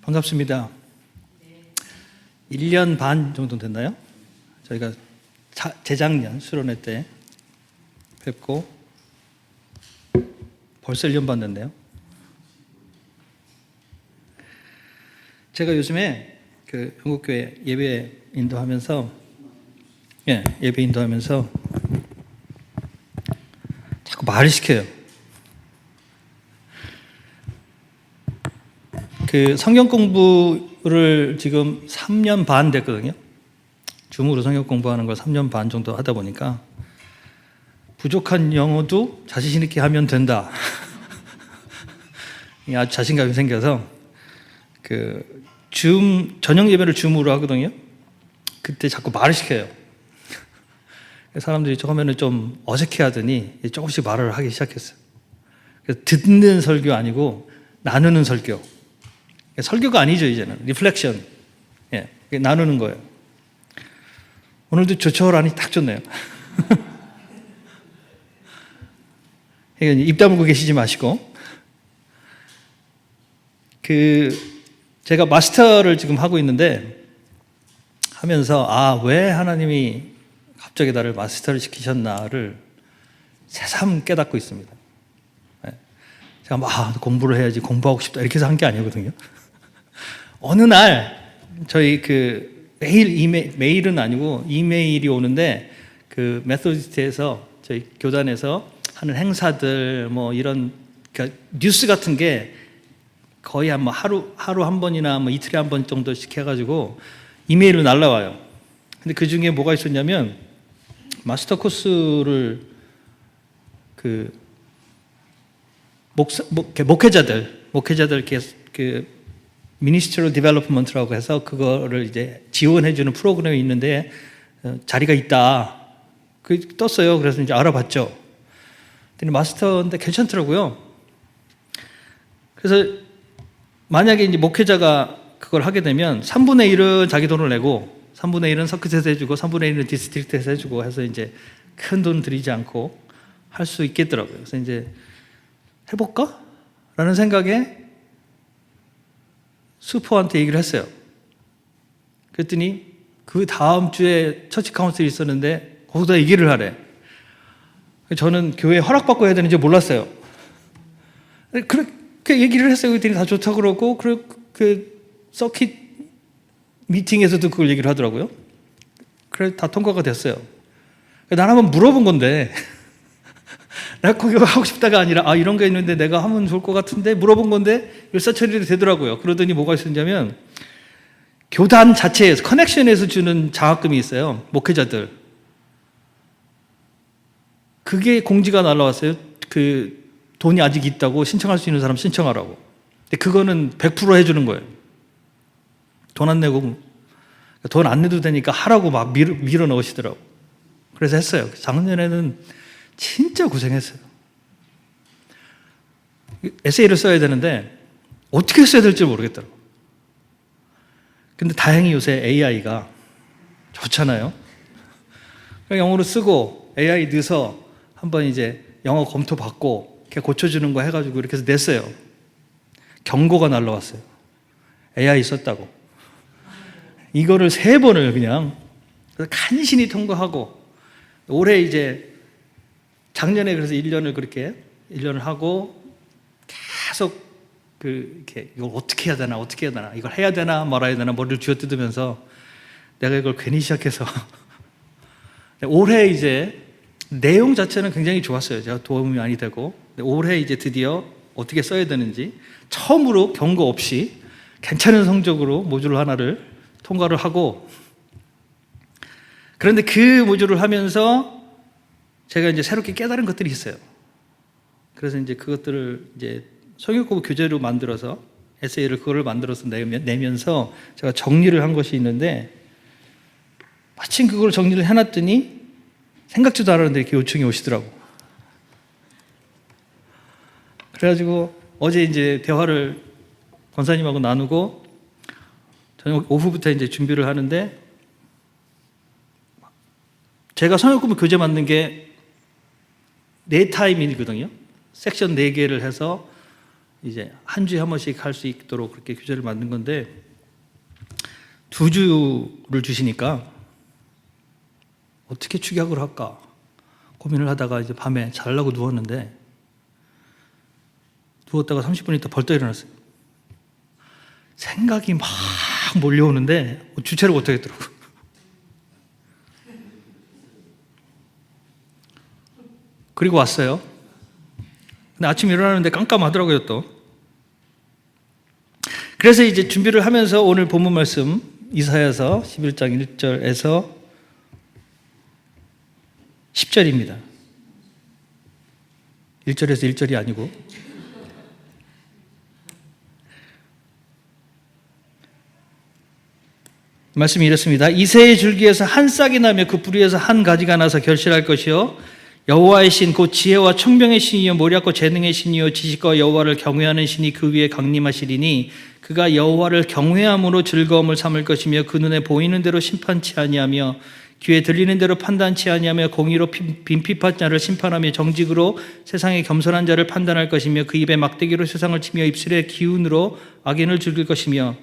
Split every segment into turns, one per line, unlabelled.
반갑습니다. 1년 반 정도 됐나요? 저희가 재작년 수련회 때 뵙고 벌써 1년 반 됐네요. 제가 요즘에 그 한국교회 예배 인도하면서 자꾸 말을 시켜요. 그 성경 공부를 지금 3년 반 됐거든요. 줌으로 성경 공부하는 걸 3년 반 정도 하다 보니까 부족한 영어도 자신 있게 하면 된다. 아주 자신감이 생겨서 그 저녁 예배를 줌으로 하거든요. 그때 자꾸 말을 시켜요. 사람들이 처음에는 좀 어색해하더니 조금씩 말을 하기 시작했어요. 그래서 듣는 설교 아니고 나누는 설교. 설교가 아니죠, 이제는. 리플렉션. 나누는 거예요. 오늘도 조촐하니 딱 좋네요. 입 다물고 계시지 마시고. 제가 마스터를 지금 하고 있는데, 하면서, 왜 하나님이 갑자기 나를 마스터를 시키셨나를 새삼 깨닫고 있습니다. 제가 공부를 해야지, 공부하고 싶다, 이렇게 해서 한 게 아니거든요. 어느 날 저희 메일은 아니고 이메일이 오는데 그 메소디스트에서 저희 교단에서 하는 행사들 이런 그러니까 뉴스 같은 게 거의 하루 한 번이나 이틀에 한 번 정도씩 해가지고 이메일로 날라와요. 근데 그 중에 뭐가 있었냐면 마스터 코스를 목회자들 Ministerial Development라고 해서 그거를 이제 지원해주는 프로그램이 있는데 자리가 있다. 떴어요. 그래서 이제 알아봤죠. 근데 마스터인데 괜찮더라고요. 그래서 만약에 이제 목회자가 그걸 하게 되면 3분의 1은 자기 돈을 내고 3분의 1은 서킷에서 해주고 3분의 1은 디스트릭트에서 해주고 해서 이제 큰 돈 들이지 않고 할 수 있겠더라고요. 그래서 이제 해볼까? 라는 생각에 수포한테 얘기를 했어요. 그랬더니 그 다음 주에 처치 카운슬이 있었는데 거기다 얘기를 하래. 저는 교회에 허락받고 해야 되는지 몰랐어요. 그렇게 얘기를 했어요. 그랬더니 다 좋다고 그러고 그 서킷 미팅에서도 그걸 얘기를 하더라고요. 그래서 다 통과가 됐어요. 난 한번 물어본 건데 내가 거기 하고 싶다가 아니라 이런 게 있는데 내가 하면 좋을 것 같은데 물어본 건데 일사천리로 되더라고요. 그러더니 뭐가 있었냐면 교단 자체에서 커넥션에서 주는 장학금이 있어요. 목회자들. 그게 공지가 날라왔어요. 그 돈이 아직 있다고 신청할 수 있는 사람 신청하라고. 근데 그거는 100% 해주는 거예요. 돈 안 내고 돈 안 내도 되니까 하라고 막 밀어 넣으시더라고. 그래서 했어요. 작년에는 진짜 고생했어요. 에세이를 써야 되는데 어떻게 써야 될지 모르겠더라고요. 근데 다행히 요새 AI가 좋잖아요. 영어로 쓰고 AI 넣어서 한번 이제 영어 검토 받고 이렇게 고쳐주는 거 해가지고 이렇게 해서 냈어요. 경고가 날라왔어요. AI 썼다고. 이거를 3번을 그냥 간신히 통과하고 올해 이제 작년에 그래서 1년을 하고 계속 이렇게 이걸 어떻게 해야 되나 이걸 해야 되나 말아야 되나 머리를 쥐어뜯으면서 내가 이걸 괜히 시작해서 올해 이제 내용 자체는 굉장히 좋았어요. 제가 도움이 많이 되고 올해 이제 드디어 어떻게 써야 되는지 처음으로 경고 없이 괜찮은 성적으로 모듈 하나를 통과를 하고 그런데 그 모듈을 하면서 제가 이제 새롭게 깨달은 것들이 있어요. 그래서 이제 그것들을 이제 성경 공부 교재로 만들어서 에세이를 그거를 만들어서 내면서 제가 정리를 한 것이 있는데 마침 그걸 정리를 해놨더니 생각지도 않았는데 이렇게 요청이 오시더라고. 그래가지고 어제 이제 대화를 권사님하고 나누고 저녁 오후부터 이제 준비를 하는데 제가 성경 공부 교재 만든 게 4타임이거든요. 섹션 4개를 해서 이제 한 주에 한 번씩 할 수 있도록 그렇게 규제를 만든 건데 2주를 주시니까 어떻게 축약을 할까 고민을 하다가 이제 밤에 자려고 누웠는데 누웠다가 30분 있다 벌떡 일어났어요. 생각이 막 몰려오는데 주체를 못하겠더라고요. 그리고 왔어요. 근데 아침에 일어나는데 깜깜하더라고요 또. 그래서 이제 준비를 하면서 오늘 본문 말씀 이사야서 11장 1절에서 10절입니다. 1절에서 1절이 아니고 말씀이 이렇습니다. 이새의 줄기에서 한 싹이 나며 그 뿌리에서 한 가지가 나서 결실할 것이요 여호와의 신 곧 지혜와 총명의 신이요 모략과 재능의 신이요 지식과 여호와를 경외하는 신이 그 위에 강림하시리니 그가 여호와를 경외함으로 즐거움을 삼을 것이며 그 눈에 보이는 대로 심판치 아니하며 귀에 들리는 대로 판단치 아니하며 공의로 빈핍한 자를 심판하며 정직으로 세상의 겸손한 자를 판단할 것이며 그 입에 막대기로 세상을 치며 입술의 기운으로 악인을 죽일 것이며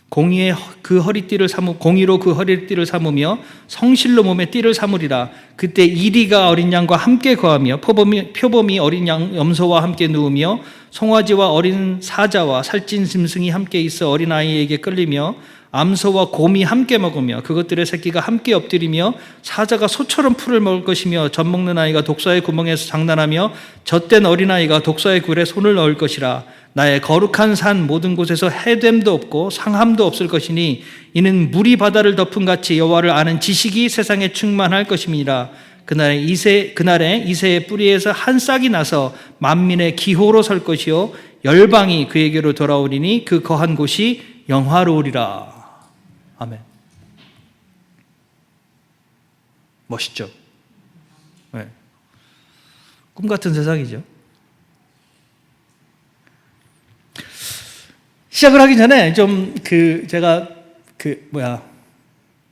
공의로 그 허리띠를 삼으며 성실로 몸에 띠를 삼으리라. 그때 이리가 어린 양과 함께 거하며 표범이 어린 염소와 함께 누우며 송아지와 어린 사자와 살찐 짐승이 함께 있어 어린아이에게 끌리며 암소와 곰이 함께 먹으며 그것들의 새끼가 함께 엎드리며 사자가 소처럼 풀을 먹을 것이며 젖먹는 아이가 독사의 구멍에서 장난하며 젖된 어린아이가 독사의 굴에 손을 넣을 것이라. 나의 거룩한 산 모든 곳에서 해됨도 없고 상함도 없을 것이니 이는 물이 바다를 덮은 같이 여호와를 아는 지식이 세상에 충만할 것임이라. 그날에 이새의 뿌리에서 한 싹이 나서 만민의 기호로 설 것이요 열방이 그에게로 돌아오리니 그 거한 곳이 영화로우리라. 아멘. 멋있죠? 네. 꿈 같은 세상이죠. 시작을 하기 전에 제가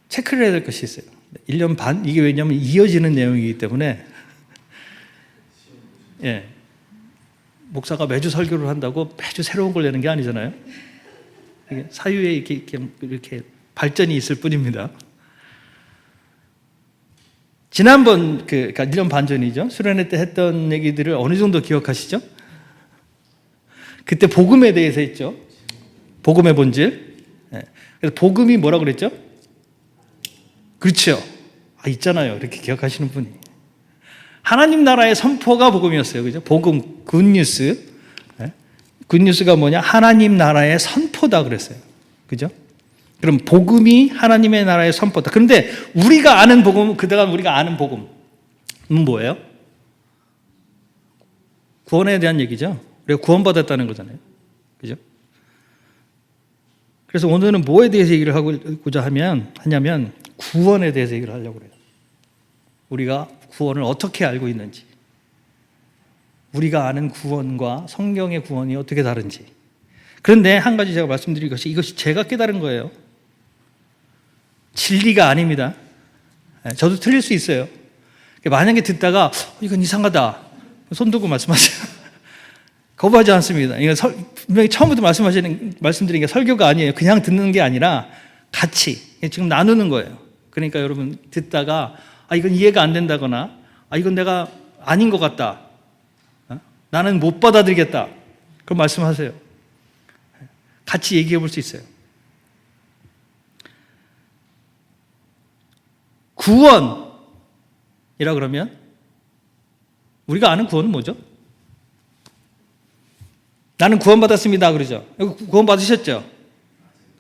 체크를 해야 될 것이 있어요. 1년 반? 이게 왜냐면 이어지는 내용이기 때문에 예. 목사가 매주 설교를 한다고 매주 새로운 걸 내는 게 아니잖아요. 이게 사유에 이렇게 발전이 있을 뿐입니다. 지난번 그러니까 1년 반 전이죠. 수련회 때 했던 얘기들을 어느 정도 기억하시죠? 그때 복음에 대해서 했죠. 복음의 본질. 그래서 복음이 뭐라고 그랬죠? 그렇죠. 있잖아요. 이렇게 기억하시는 분이. 하나님 나라의 선포가 복음이었어요. 그죠? 복음, 굿뉴스. 굿뉴스가 뭐냐? 하나님 나라의 선포다 그랬어요. 그죠? 그럼 복음이 하나님의 나라의 선포다. 그런데 우리가 아는 복음, 그동안 우리가 아는 복음은 뭐예요? 구원에 대한 얘기죠. 우리가 구원받았다는 거잖아요. 그죠? 그래서 오늘은 뭐에 대해서 얘기를 하고자 하냐면 구원에 대해서 얘기를 하려고 그래요. 우리가 구원을 어떻게 알고 있는지, 우리가 아는 구원과 성경의 구원이 어떻게 다른지. 그런데 한 가지 제가 말씀드릴 것이 이것이 제가 깨달은 거예요. 진리가 아닙니다. 저도 틀릴 수 있어요. 만약에 듣다가 이건 이상하다 손 들고 말씀하세요. 거부하지 않습니다. 이건 분명히 처음부터 말씀드린 게 설교가 아니에요. 그냥 듣는 게 아니라 같이 지금 나누는 거예요. 그러니까 여러분 듣다가 이건 이해가 안 된다거나 이건 내가 아닌 것 같다. 나는 못 받아들이겠다. 그럼 말씀하세요. 같이 얘기해 볼 수 있어요. 구원이라 그러면 우리가 아는 구원은 뭐죠? 나는 구원받았습니다. 그러죠? 구원 받으셨죠?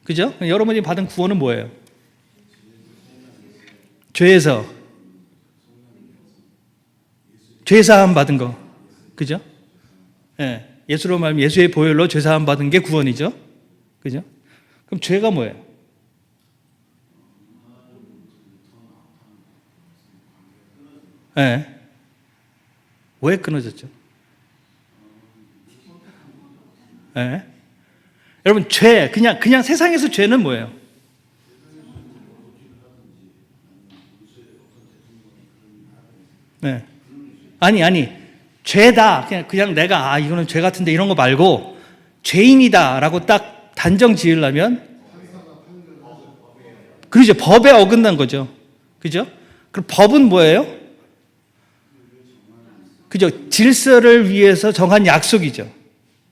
그죠? 여러분이 받은 구원은 뭐예요? 죄에서 죄사함 받은 거. 그죠? 예. 예수로 말하면 예수의 보혈로 죄사함 받은 게 구원이죠. 그죠? 그럼 죄가 뭐예요? 예. 왜 끊어졌죠? 예. 여러분 죄 그냥 세상에서 죄는 뭐예요? 네. 아니 죄다 그냥 내가 이거는 죄 같은데 이런 거 말고 죄인이다라고 딱 단정 지으려면, 그렇죠. 법에 어긋난 거죠. 그죠? 그럼 법은 뭐예요? 그죠? 질서를 위해서 정한 약속이죠.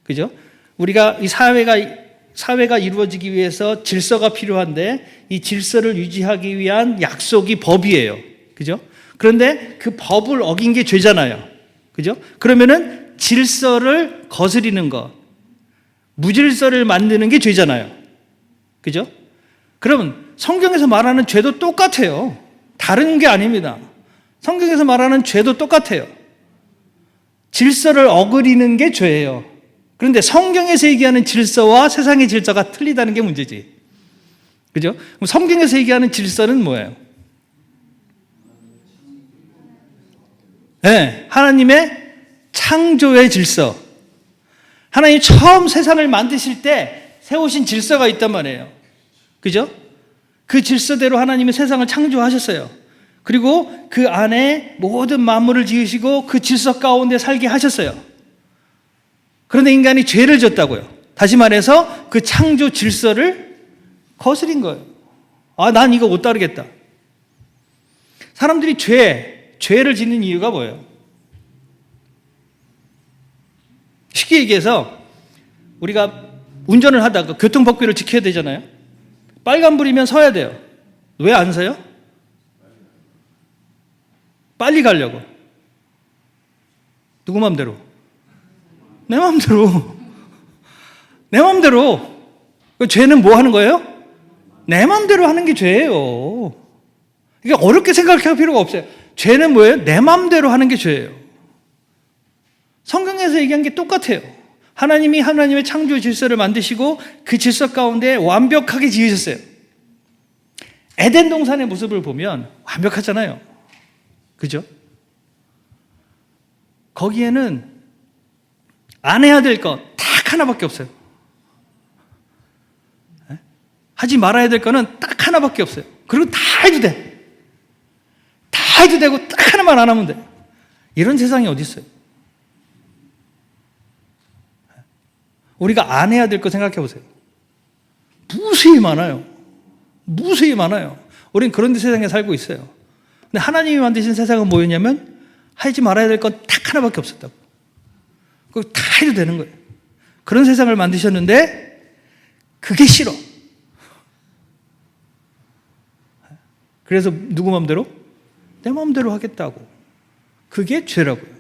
그죠? 우리가 이 사회가 이루어지기 위해서 질서가 필요한데 이 질서를 유지하기 위한 약속이 법이에요. 그죠? 그런데 그 법을 어긴 게 죄잖아요. 그죠? 그러면은 질서를 거스리는 것, 무질서를 만드는 게 죄잖아요. 그죠? 그러면 성경에서 말하는 죄도 똑같아요. 다른 게 아닙니다. 성경에서 말하는 죄도 똑같아요. 질서를 어그리는 게 죄예요. 그런데 성경에서 얘기하는 질서와 세상의 질서가 틀리다는 게 문제지. 그죠? 그럼 성경에서 얘기하는 질서는 뭐예요? 네, 하나님의 창조의 질서. 하나님 처음 세상을 만드실 때 세우신 질서가 있단 말이에요. 그죠? 그 질서대로 하나님이 세상을 창조하셨어요. 그리고 그 안에 모든 만물을 지으시고 그 질서 가운데 살게 하셨어요. 그런데 인간이 죄를 졌다고요. 다시 말해서 그 창조 질서를 거스린 거예요. 난 이거 못 따르겠다. 사람들이 죄를 짓는 이유가 뭐예요? 쉽게 얘기해서 우리가 운전을 하다가 교통법규를 지켜야 되잖아요. 빨간불이면 서야 돼요. 왜 안 서요? 빨리 가려고. 누구 마음대로? 내 마음대로. 내 마음대로. 죄는 뭐 하는 거예요? 내 마음대로 하는 게 죄예요. 이게 어렵게 생각할 필요가 없어요. 죄는 뭐예요? 내 마음대로 하는 게 죄예요. 성경에서 얘기한 게 똑같아요. 하나님이 하나님의 창조 질서를 만드시고 그 질서 가운데 완벽하게 지으셨어요. 에덴 동산의 모습을 보면 완벽하잖아요. 그죠? 거기에는 안 해야 될 것 딱 하나밖에 없어요. 하지 말아야 될 거는 딱 하나밖에 없어요. 그리고 다 해도 돼. 다 해도 되고 딱 하나만 안 하면 돼. 이런 세상이 어디 있어요? 우리가 안 해야 될 거 생각해 보세요. 무수히 많아요. 무수히 많아요. 우리는 그런 세상에 살고 있어요. 근데 하나님이 만드신 세상은 뭐였냐면 하지 말아야 될 건 딱 하나밖에 없었다고. 그거 다 해도 되는 거예요. 그런 세상을 만드셨는데 그게 싫어. 그래서 누구 마음대로? 내 마음대로 하겠다고. 그게 죄라고요.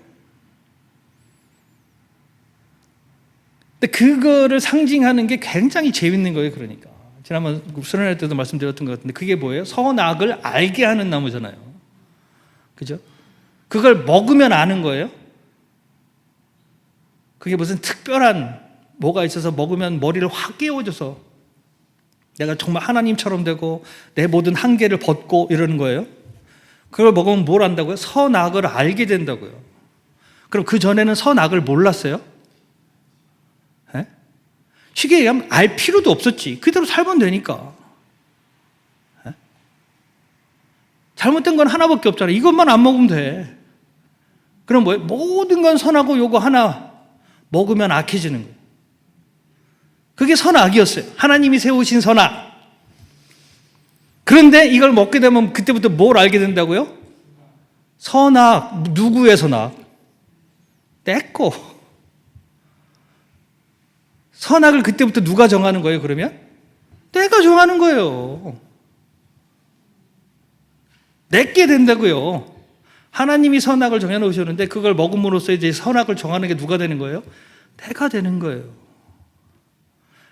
근데 그거를 상징하는 게 굉장히 재밌는 거예요. 그러니까 지난번 수련회 때도 말씀드렸던 것 같은데 그게 뭐예요? 선악을 알게 하는 나무잖아요. 그죠? 그걸 먹으면 아는 거예요. 그게 무슨 특별한 뭐가 있어서 먹으면 머리를 확 깨워줘서 내가 정말 하나님처럼 되고 내 모든 한계를 벗고 이러는 거예요. 그걸 먹으면 뭘 안다고요? 선악을 알게 된다고요. 그럼 그 전에는 선악을 몰랐어요? 네? 쉽게 얘기하면 알 필요도 없었지. 그대로 살면 되니까. 네? 잘못된 건 하나밖에 없잖아요. 이것만 안 먹으면 돼. 그럼 뭐예요? 모든 건 선하고 요거 하나 먹으면 악해지는 거예요. 그게 선악이었어요. 하나님이 세우신 선악. 그런데 이걸 먹게 되면 그때부터 뭘 알게 된다고요? 선악. 누구의 선악? 내 거. 선악을 그때부터 누가 정하는 거예요, 그러면? 내가 정하는 거예요. 내게 된다고요. 하나님이 선악을 정해놓으셨는데 그걸 먹음으로써 이제 선악을 정하는 게 누가 되는 거예요? 내가 되는 거예요.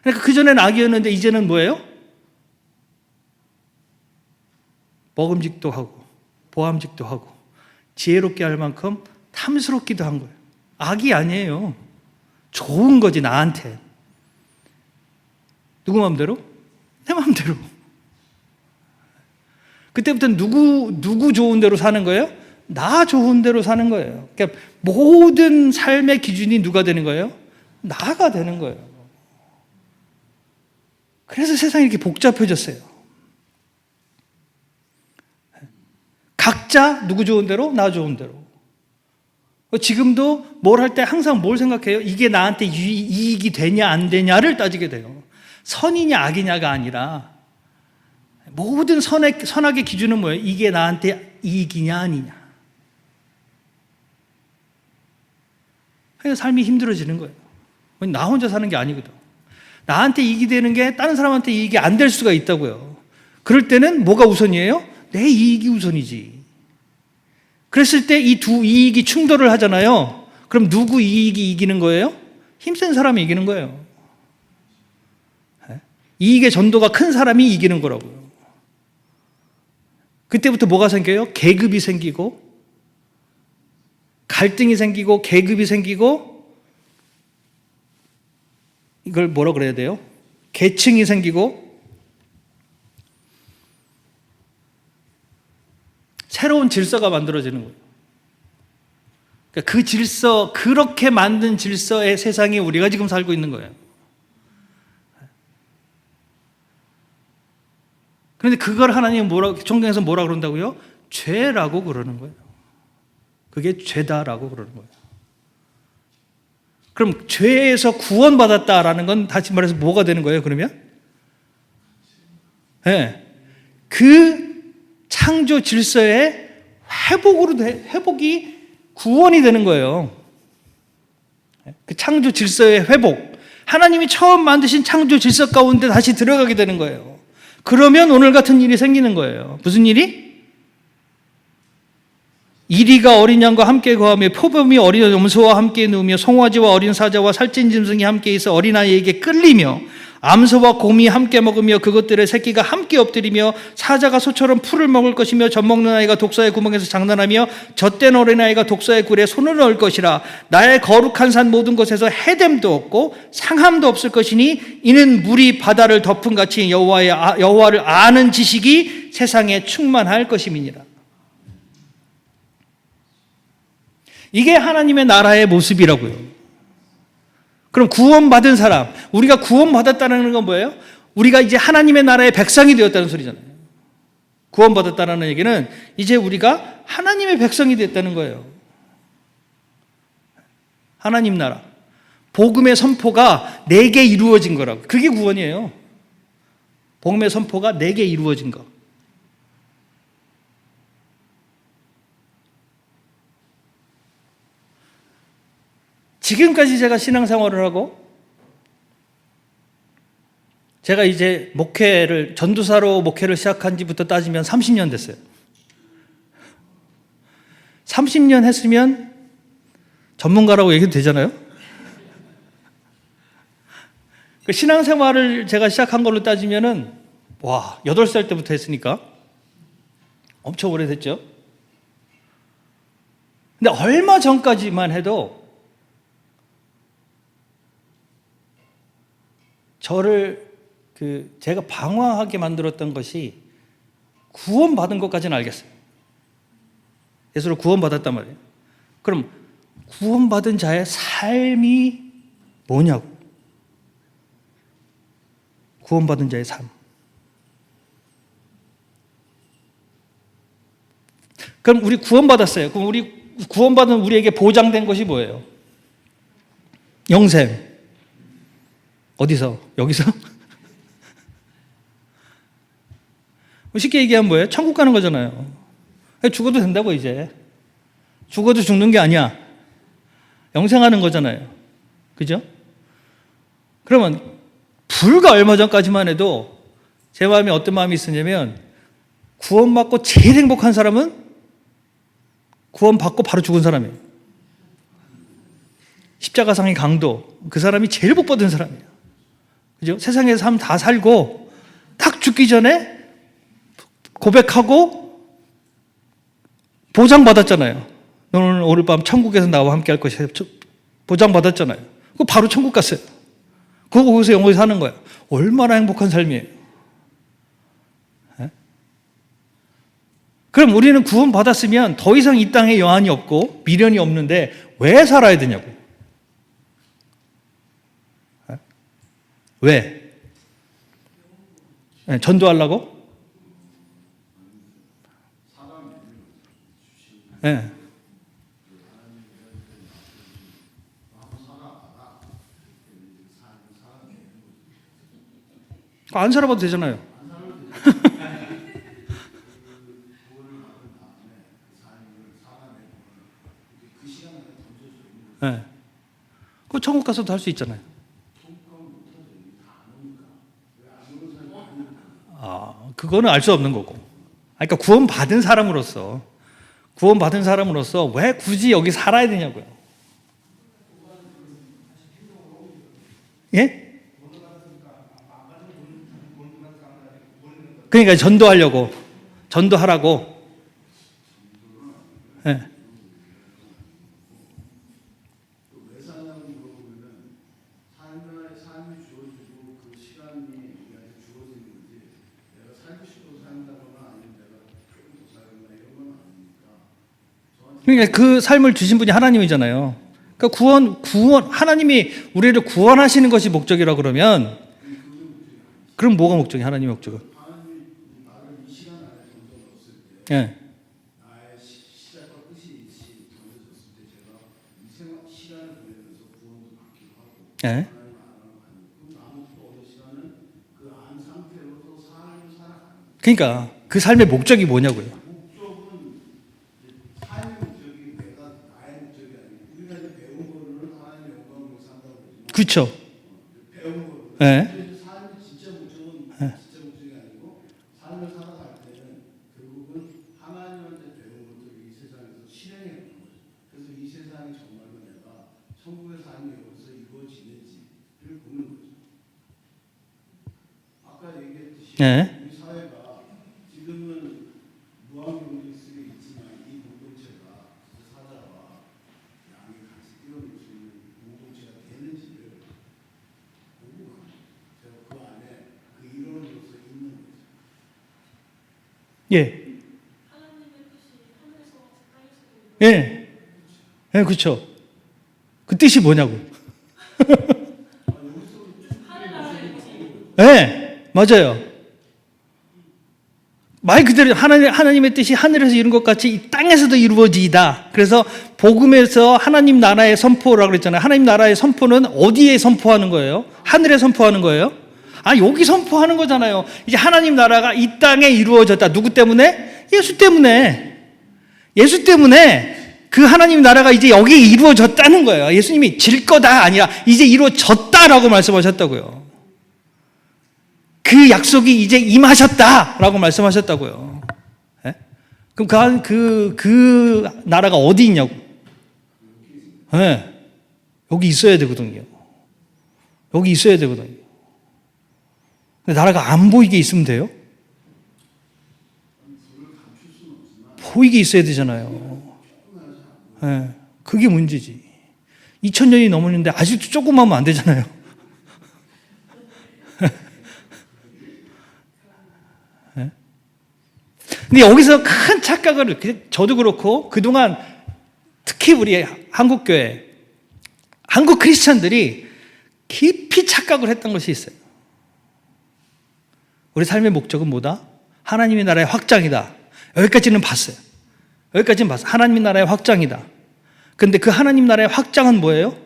그러니까 그전에는 악이었는데 이제는 뭐예요? 먹음직도 하고 보암직도 하고 지혜롭게 할 만큼 탐스럽기도 한 거예요. 악이 아니에요. 좋은 거지 나한테. 누구 마음대로? 내 마음대로. 그때부터는 누구 좋은 대로 사는 거예요? 나 좋은 대로 사는 거예요. 그러니까 모든 삶의 기준이 누가 되는 거예요? 나가 되는 거예요. 그래서 세상이 이렇게 복잡해졌어요. 각자 누구 좋은 대로, 나 좋은 대로. 지금도 뭘 할 때 항상 뭘 생각해요? 이게 나한테 이익이 되냐 안 되냐를 따지게 돼요. 선이냐 악이냐가 아니라 모든 선악의 기준은 뭐예요? 이게 나한테 이익이냐 아니냐. 그래서 삶이 힘들어지는 거예요. 나 혼자 사는 게 아니거든. 나한테 이익이 되는 게 다른 사람한테 이익이 안 될 수가 있다고요. 그럴 때는 뭐가 우선이에요? 내 이익이 우선이지. 그랬을 때 이 두 이익이 충돌을 하잖아요. 그럼 누구 이익이 이기는 거예요? 힘센 사람이 이기는 거예요. 이익의 전도가 큰 사람이 이기는 거라고요. 그때부터 뭐가 생겨요? 계급이 생기고, 갈등이 생기고, 계급이 생기고, 이걸 뭐라 그래야 돼요? 계층이 생기고, 새로운 질서가 만들어지는 거예요. 그러니까 그 질서, 그렇게 만든 질서의 세상에 우리가 지금 살고 있는 거예요. 그런데 그걸 하나님은 성경에서 뭐라 그런다고요? 죄라고 그러는 거예요. 그게 죄다라고 그러는 거예요. 그럼 죄에서 구원받았다라는 건 다시 말해서 뭐가 되는 거예요, 그러면? 네. 그 창조 질서의 회복이 구원이 되는 거예요. 그 창조 질서의 회복. 하나님이 처음 만드신 창조 질서 가운데 다시 들어가게 되는 거예요. 그러면 오늘 같은 일이 생기는 거예요. 무슨 일이? 이리가 어린 양과 함께 거하며 표범이 어린 염소와 함께 누우며 송아지와 어린 사자와 살찐 짐승이 함께 있어 어린아이에게 끌리며 암소와 곰이 함께 먹으며 그것들의 새끼가 함께 엎드리며 사자가 소처럼 풀을 먹을 것이며 젖먹는 아이가 독사의 구멍에서 장난하며 젖된 어린아이가 독사의 굴에 손을 넣을 것이라. 나의 거룩한 산 모든 곳에서 해됨도 없고 상함도 없을 것이니 이는 물이 바다를 덮은 같이 여호와를 아는 지식이 세상에 충만할 것임이니라. 이게 하나님의 나라의 모습이라고요. 그럼 구원받은 사람, 우리가 구원받았다는 건 뭐예요? 우리가 이제 하나님의 나라의 백성이 되었다는 소리잖아요. 구원받았다는 얘기는 이제 우리가 하나님의 백성이 됐다는 거예요. 하나님 나라. 복음의 선포가 내게 이루어진 거라고. 그게 구원이에요. 복음의 선포가 내게 이루어진 거. 지금까지 제가 신앙생활을 하고 제가 이제 전도사로 목회를 시작한 지부터 따지면 30년 됐어요. 30년 했으면 전문가라고 얘기도 되잖아요. 그 신앙생활을 제가 시작한 걸로 따지면은 8살 때부터 했으니까 엄청 오래됐죠. 근데 얼마 전까지만 해도 저를 제가 방황하게 만들었던 것이 구원받은 것까지는 알겠어요. 예수로 구원받았단 말이에요. 그럼 구원받은 자의 삶이 뭐냐고. 구원받은 자의 삶. 그럼 우리 구원받았어요. 그럼 우리 구원받은 우리에게 보장된 것이 뭐예요? 영생. 어디서? 여기서? 쉽게 얘기하면 뭐예요? 천국 가는 거잖아요. 죽어도 된다고 이제. 죽어도 죽는 게 아니야. 영생하는 거잖아요. 그죠? 그러면 불과 얼마 전까지만 해도 제 마음에 어떤 마음이 있었냐면 구원받고 제일 행복한 사람은 구원받고 바로 죽은 사람이에요. 십자가상의 강도. 그 사람이 제일 복 받은 사람이에요. 그죠? 세상에서 삶 다 살고 딱 죽기 전에 고백하고 보장받았잖아요. 너는 오늘 밤 천국에서 나와 함께 할 것이야. 보장받았잖아요. 그거 바로 천국 갔어요. 거기서 영원히 사는 거예요. 얼마나 행복한 삶이에요. 네? 그럼 우리는 구원받았으면 더 이상 이 땅에 여한이 없고 미련이 없는데 왜 살아야 되냐고. 네? 왜? 네, 전도하려고? 네. 안 살아봐도 되잖아요. 네. 그 천국 가서도 할 수 있잖아요. 그거는 알 수 없는 거고. 그러니까 구원받은 사람으로서 왜 굳이 여기 살아야 되냐고요. 예? 그러니까 전도하라고. 예. 그러니까 그 삶을 주신 분이 하나님이잖아요. 그러니까 하나님이 우리를 구원하시는 것이 목적이라 그러면, 그럼 뭐가 목적이에요? 하나님의 목적은? 예. 예. 그러니까 그 삶의 목적이 뭐냐고요. 그렇죠. 예. 예. 예. 예. 예, 그렇죠. 그 뜻이 뭐냐고. 예, 맞아요. 말 그대로 하나님의 뜻이 하늘에서 이룬 것 같이 이 땅에서도 이루어지이다. 그래서 복음에서 하나님 나라의 선포라고 그랬잖아요. 하나님 나라의 선포는 어디에 선포하는 거예요? 하늘에 선포하는 거예요? 여기 선포하는 거잖아요. 이제 하나님 나라가 이 땅에 이루어졌다. 누구 때문에? 예수 때문에. 예수 때문에 그 하나님 나라가 이제 여기에 이루어졌다는 거예요. 예수님이 질 거다 아니라 이제 이루어졌다라고 말씀하셨다고요. 그 약속이 이제 임하셨다라고 말씀하셨다고요. 예? 그럼 그 나라가 어디 있냐고. 예. 여기 있어야 되거든요. 여기 있어야 되거든요. 근데 나라가 안 보이게 있으면 돼요? 보이게 있어야 되잖아요. 예. 그게 문제지. 2000년이 넘었는데 아직도 조금 하면 안 되잖아요. 예? 근데 여기서 큰 착각을, 저도 그렇고 그동안 특히 우리 한국교회, 한국 크리스찬들이 깊이 착각을 했던 것이 있어요. 우리 삶의 목적은 뭐다? 하나님의 나라의 확장이다. 여기까지는 봤어요. 여기까지는 봤어요. 하나님의 나라의 확장이다. 근데 그 하나님 나라의 확장은 뭐예요?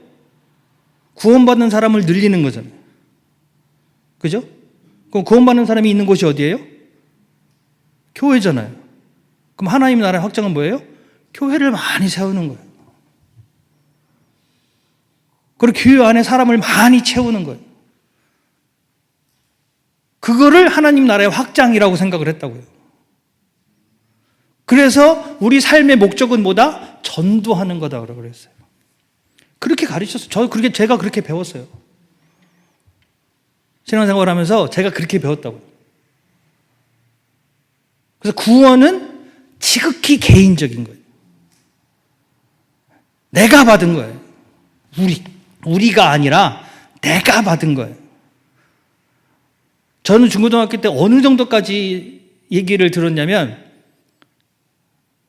구원받는 사람을 늘리는 거잖아요. 그죠? 그럼 구원받는 사람이 있는 곳이 어디예요? 교회잖아요. 그럼 하나님 나라의 확장은 뭐예요? 교회를 많이 세우는 거예요. 그리고 교회 안에 사람을 많이 채우는 거예요. 그거를 하나님 나라의 확장이라고 생각을 했다고요. 그래서 우리 삶의 목적은 뭐다? 전도하는 거다라고 그랬어요. 그렇게 가르쳤어요. 제가 그렇게 배웠어요. 신앙생활 하면서 제가 그렇게 배웠다고요. 그래서 구원은 지극히 개인적인 거예요. 내가 받은 거예요. 우리가 아니라 내가 받은 거예요. 저는 중고등학교 때 어느 정도까지 얘기를 들었냐면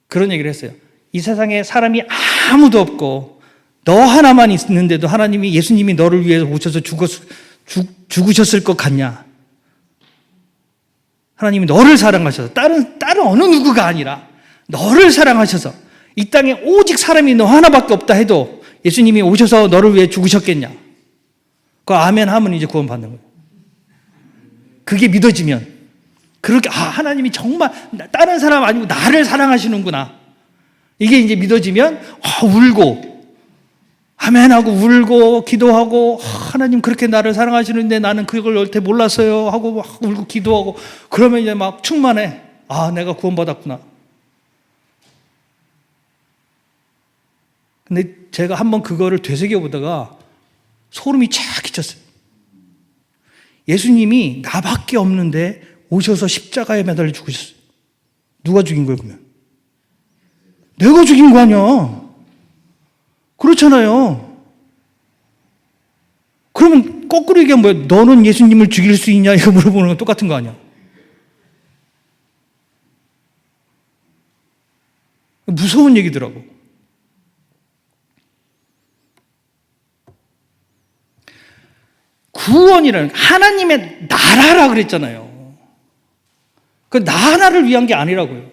그런 얘기를 했어요. 이 세상에 사람이 아무도 없고 너 하나만 있는데도 예수님이 너를 위해서 오셔서 죽으셨을 것 같냐? 하나님이 너를 사랑하셔서 다른 어느 누구가 아니라 너를 사랑하셔서 이 땅에 오직 사람이 너 하나밖에 없다 해도 예수님이 오셔서 너를 위해 죽으셨겠냐? 그 아멘 하면 이제 구원 받는 거예요. 그게 믿어지면, 그렇게, 하나님이 정말 다른 사람 아니고 나를 사랑하시는구나. 이게 이제 믿어지면, 울고, 아멘하고 울고, 기도하고, 하나님 그렇게 나를 사랑하시는데 나는 그걸 여태 몰랐어요. 하고 막 울고 기도하고, 그러면 이제 막 충만해. 내가 구원받았구나. 근데 제가 한번 그거를 되새겨보다가 소름이 쫙 끼쳤어요. 예수님이 나밖에 없는데 오셔서 십자가에 매달려 죽으셨어요. 누가 죽인 거예요, 그러면? 내가 죽인 거 아니야. 그렇잖아요. 그러면 거꾸로 얘기하면 뭐야? 너는 예수님을 죽일 수 있냐? 이거 물어보는 건 똑같은 거 아니야. 무서운 얘기더라고. 구원이라는 하나님의 나라라 그랬잖아요. 그 나라를 위한 게 아니라고요.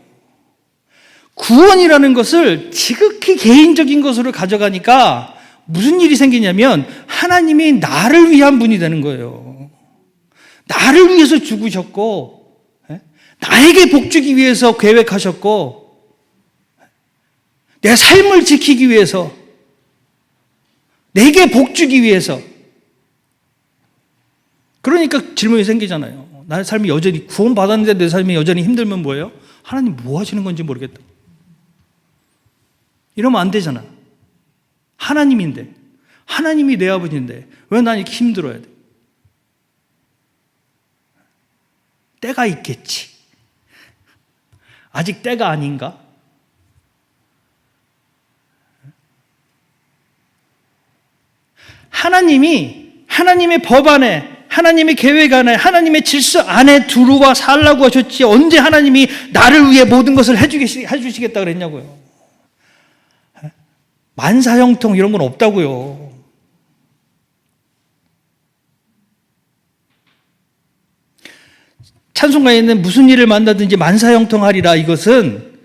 구원이라는 것을 지극히 개인적인 것으로 가져가니까 무슨 일이 생기냐면 하나님이 나를 위한 분이 되는 거예요. 나를 위해서 죽으셨고, 나에게 복주기 위해서 계획하셨고, 내 삶을 지키기 위해서, 내게 복주기 위해서. 그러니까 질문이 생기잖아요. 나의 삶이 여전히 구원받았는데 내 삶이 여전히 힘들면 뭐예요? 하나님 뭐 하시는 건지 모르겠다. 이러면 안 되잖아. 하나님인데, 하나님이 내 아버지인데 왜 난 이렇게 힘들어야 돼? 때가 있겠지. 아직 때가 아닌가? 하나님이 하나님의 법 안에, 하나님의 계획 안에, 하나님의 질서 안에 들어와 살라고 하셨지 언제 하나님이 나를 위해 모든 것을 해주시겠다 그랬냐고요. 만사형통 이런 건 없다고요. 찬송가에는 무슨 일을 만나든지 만사형통하리라, 이것은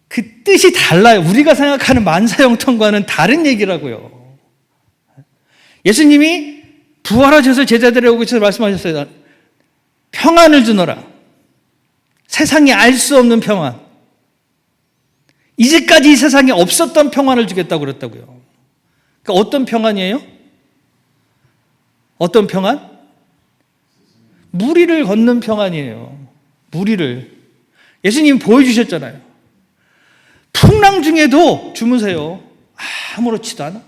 그 뜻이 달라요. 우리가 생각하는 만사형통과는 다른 얘기라고요. 예수님이 부활하셔서 제자들에게 오셔서 말씀하셨어요. 평안을 주너라. 세상이 알 수 없는 평안. 이제까지 이 세상에 없었던 평안을 주겠다고 그랬다고요. 그러니까 어떤 평안이에요? 어떤 평안? 무리를 걷는 평안이에요. 무리를. 예수님이 보여주셨잖아요. 풍랑 중에도 주무세요. 아무렇지도 않아.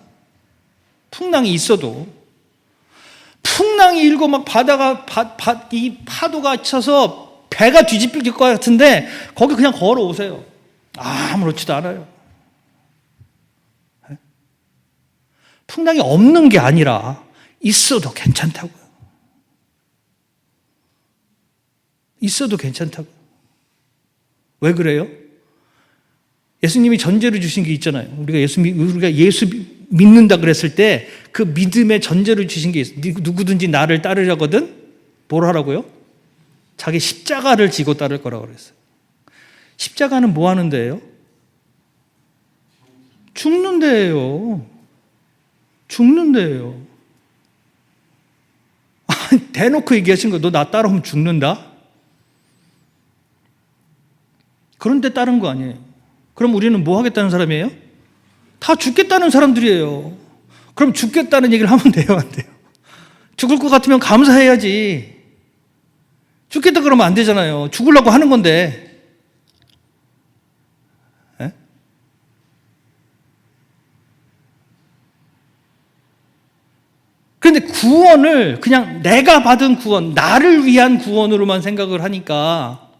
풍랑이 있어도. 풍랑이 일고 막 바다가, 이 파도가 쳐서 배가 뒤집힐 것 같은데 거기 그냥 걸어오세요. 아무렇지도 않아요. 풍랑이 없는 게 아니라 있어도 괜찮다고요. 있어도 괜찮다고요. 왜 그래요? 예수님이 전제로 주신 게 있잖아요. 우리가 예수 믿는다 그랬을 때 그 믿음의 전제로 주신 게 있어요. 누구든지 나를 따르려거든 뭘 하라고요? 자기 십자가를 지고 따를 거라고 그랬어요. 십자가는 뭐 하는 데예요? 죽는 데예요. 죽는 데예요. 대놓고 얘기하신 거, 너 나 따라오면 죽는다? 그런데 따른 거 아니에요. 그럼 우리는 뭐 하겠다는 사람이에요? 다 죽겠다는 사람들이에요. 그럼 죽겠다는 얘기를 하면 돼요, 안 돼요? 죽을 것 같으면 감사해야지. 죽겠다 그러면 안 되잖아요. 죽으려고 하는 건데. 그런데 구원을 그냥 내가 받은 구원, 나를 위한 구원으로만 생각을 하니까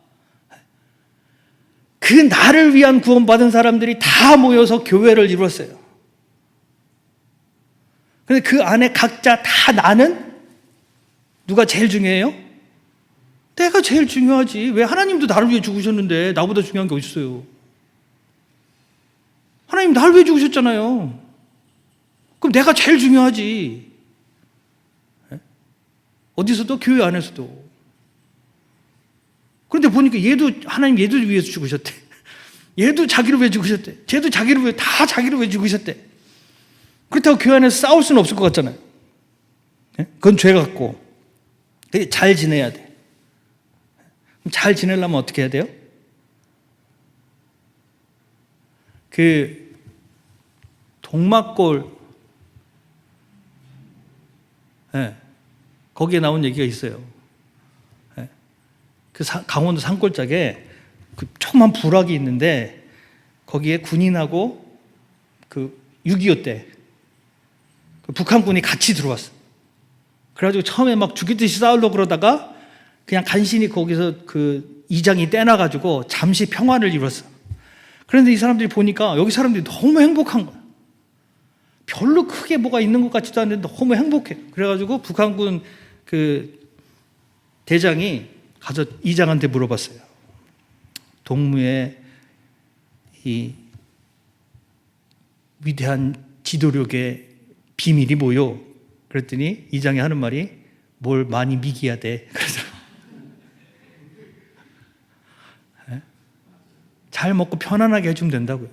그 나를 위한 구원받은 사람들이 다 모여서 교회를 이뤘어요. 그런데 그 안에 각자 다 나는 누가 제일 중요해요? 내가 제일 중요하지. 왜? 하나님도 나를 위해 죽으셨는데 나보다 중요한 게 어디 있어요? 하나님 나를 위해 죽으셨잖아요. 그럼 내가 제일 중요하지. 어디서도? 교회 안에서도. 그런데 보니까 하나님 얘도 위해서 죽으셨대. 얘도 자기를 위해 죽으셨대. 쟤도 자기를 위해, 다 자기를 위해 죽으셨대. 그렇다고 교회 안에서 싸울 수는 없을 것 같잖아요. 그건 죄 같고. 되게 잘 지내야 돼. 그럼 잘 지내려면 어떻게 해야 돼요? 그 동막골, 거기에 나온 얘기가 있어요. 그 강원도 산골짜기에 그 조그만 부락이 있는데 거기에 군인하고 그 6.25 때 그 북한군이 같이 들어왔어. 그래가지고 처음에 막 죽이듯이 싸우려고 그러다가 그냥 간신히 거기서 그 이장이 떼나가지고 잠시 평화를 이뤘어. 그런데 이 사람들이 보니까 여기 사람들이 너무 행복한 거야. 별로 크게 뭐가 있는 것 같지도 않은데 너무 행복해. 그래가지고 북한군 그 대장이 가서 이장한테 물어봤어요. 동무의 이 위대한 지도력의 비밀이 뭐요? 그랬더니 이장이 하는 말이 뭘 많이 미기야 돼. 그래서 잘 먹고 편안하게 해주면 된다고요.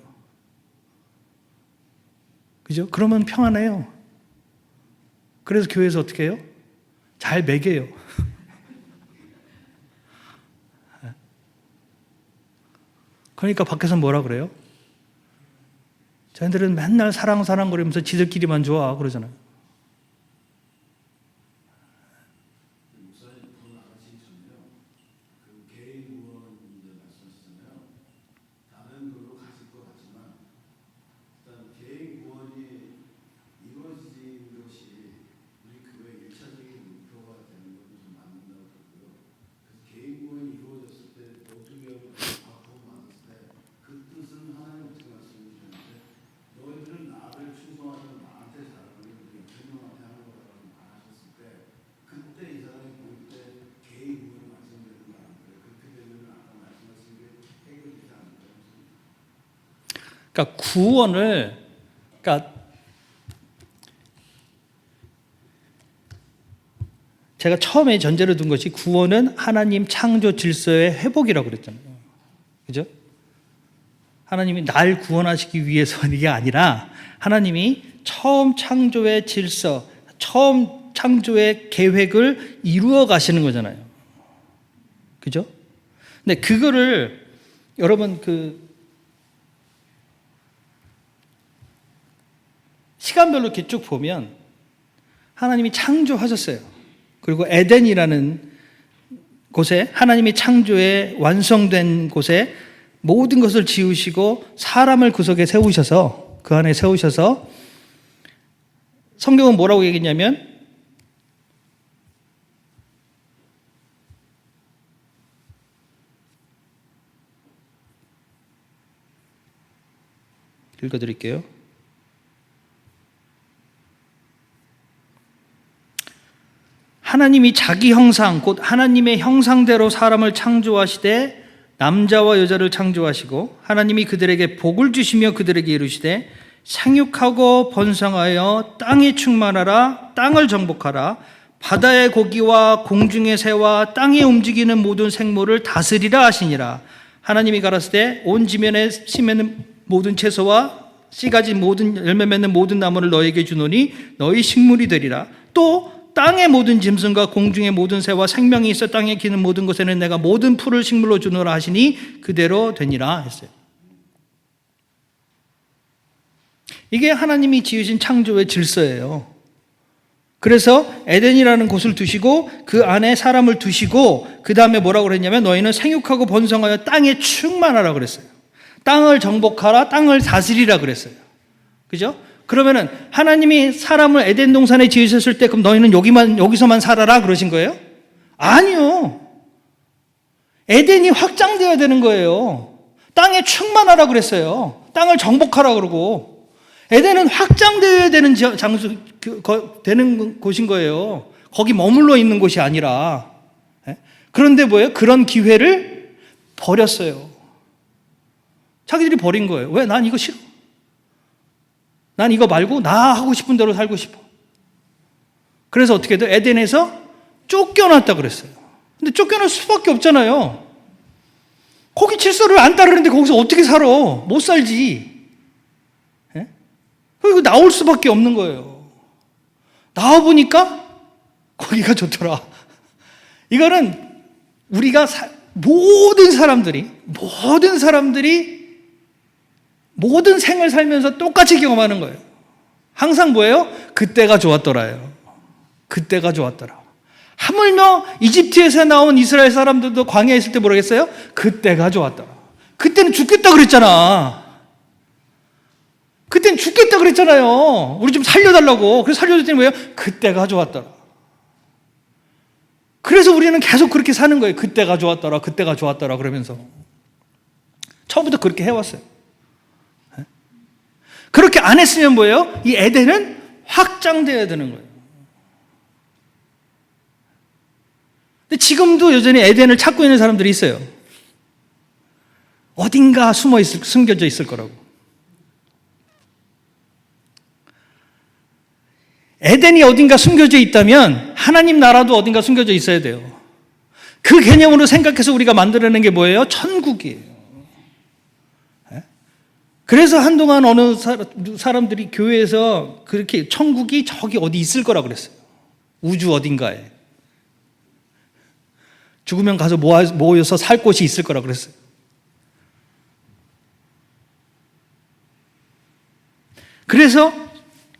그죠? 그러면 평안해요. 그래서 교회에서 어떻게 해요? 잘 먹여요. 그러니까 밖에서 뭐라 그래요? 저희들은 맨날 사랑 그러면서 지들끼리만 좋아 그러잖아요. 그러니까 구원을, 그러니까 제가 처음에 전제로 둔 것이 구원은 하나님 창조 질서의 회복이라고 그랬잖아요. 그죠? 하나님이 날 구원하시기 위해서 이게 아니라 하나님이 처음 창조의 질서, 처음 창조의 계획을 이루어 가시는 거잖아요. 그죠? 근데 그거를 여러분 시간별로 이렇게 쭉 보면 하나님이 창조하셨어요. 그리고 에덴이라는 곳에 하나님이 창조에 완성된 곳에 모든 것을 지으시고 사람을 그 속에 세우셔서 그 안에 세우셔서 성경은 뭐라고 얘기했냐면 읽어드릴게요. 하나님이 자기 형상 곧 하나님의 형상대로 사람을 창조하시되 남자와 여자를 창조하시고 하나님이 그들에게 복을 주시며 그들에게 이르시되 생육하고 번성하여 땅에 충만하라 땅을 정복하라 바다의 고기와 공중의 새와 땅에 움직이는 모든 생물을 다스리라 하시니라. 하나님이 가라사대 온 지면에 심는 모든 채소와 씨가진 모든 열매 맺는 모든 나무를 너에게 주노니 너희 식물이 되리라. 또 땅의 모든 짐승과 공중의 모든 새와 생명이 있어 땅에 기는 모든 것에는 내가 모든 풀을 식물로 주노라 하시니 그대로 되니라 했어요. 이게 하나님이 지으신 창조의 질서예요. 그래서 에덴이라는 곳을 두시고 그 안에 사람을 두시고 그 다음에 뭐라고 그랬냐면 너희는 생육하고 번성하여 땅에 충만하라 그랬어요. 땅을 정복하라, 땅을 다스리라 그랬어요. 그죠? 그러면은 하나님이 사람을 에덴 동산에 지으셨을 때 그럼 너희는 여기서만 살아라 그러신 거예요? 아니요. 에덴이 확장되어야 되는 거예요. 땅에 충만하라 그랬어요. 땅을 정복하라 그러고 에덴은 확장되어야 되는 장소 되는 곳인 거예요. 거기 머물러 있는 곳이 아니라. 그런데 뭐예요? 그런 기회를 버렸어요. 자기들이 버린 거예요. 왜? 난 이거 싫어. 난 이거 말고 나 하고 싶은 대로 살고 싶어. 그래서 어떻게 돼요? 에덴에서 쫓겨났다 그랬어요. 근데 쫓겨날 수밖에 없잖아요. 거기 질서를 안 따르는데 거기서 어떻게 살아? 못 살지. 그리고 나올 수밖에 없는 거예요. 나와보니까 거기가 좋더라. 이거는 우리가 모든 사람들이 모든 생을 살면서 똑같이 경험하는 거예요. 항상 뭐예요? 그때가 좋았더라예요. 그때가 좋았더라. 하물며 이집트에서 나온 이스라엘 사람들도 광야에 있을 때 뭐라고 했어요? 그때가 좋았더라. 그때는 죽겠다 그랬잖아. 그때는 죽겠다 그랬잖아요. 우리 좀 살려달라고. 그래서 살려줬더니 뭐예요? 그때가 좋았더라. 그래서 우리는 계속 그렇게 사는 거예요. 그때가 좋았더라, 그때가 좋았더라 그러면서. 처음부터 그렇게 해왔어요. 그렇게 안 했으면 뭐예요? 이 에덴은 확장되어야 되는 거예요. 근데 지금도 여전히 에덴을 찾고 있는 사람들이 있어요. 어딘가 숨겨져 있을 거라고. 에덴이 어딘가 숨겨져 있다면 하나님 나라도 어딘가 숨겨져 있어야 돼요. 그 개념으로 생각해서 우리가 만들어낸 게 뭐예요? 천국이에요. 그래서 한동안 어느 사람들이 교회에서 그렇게 천국이 저기 어디 있을 거라고 그랬어요. 우주 어딘가에. 죽으면 가서 모여서 살 곳이 있을 거라고 그랬어요. 그래서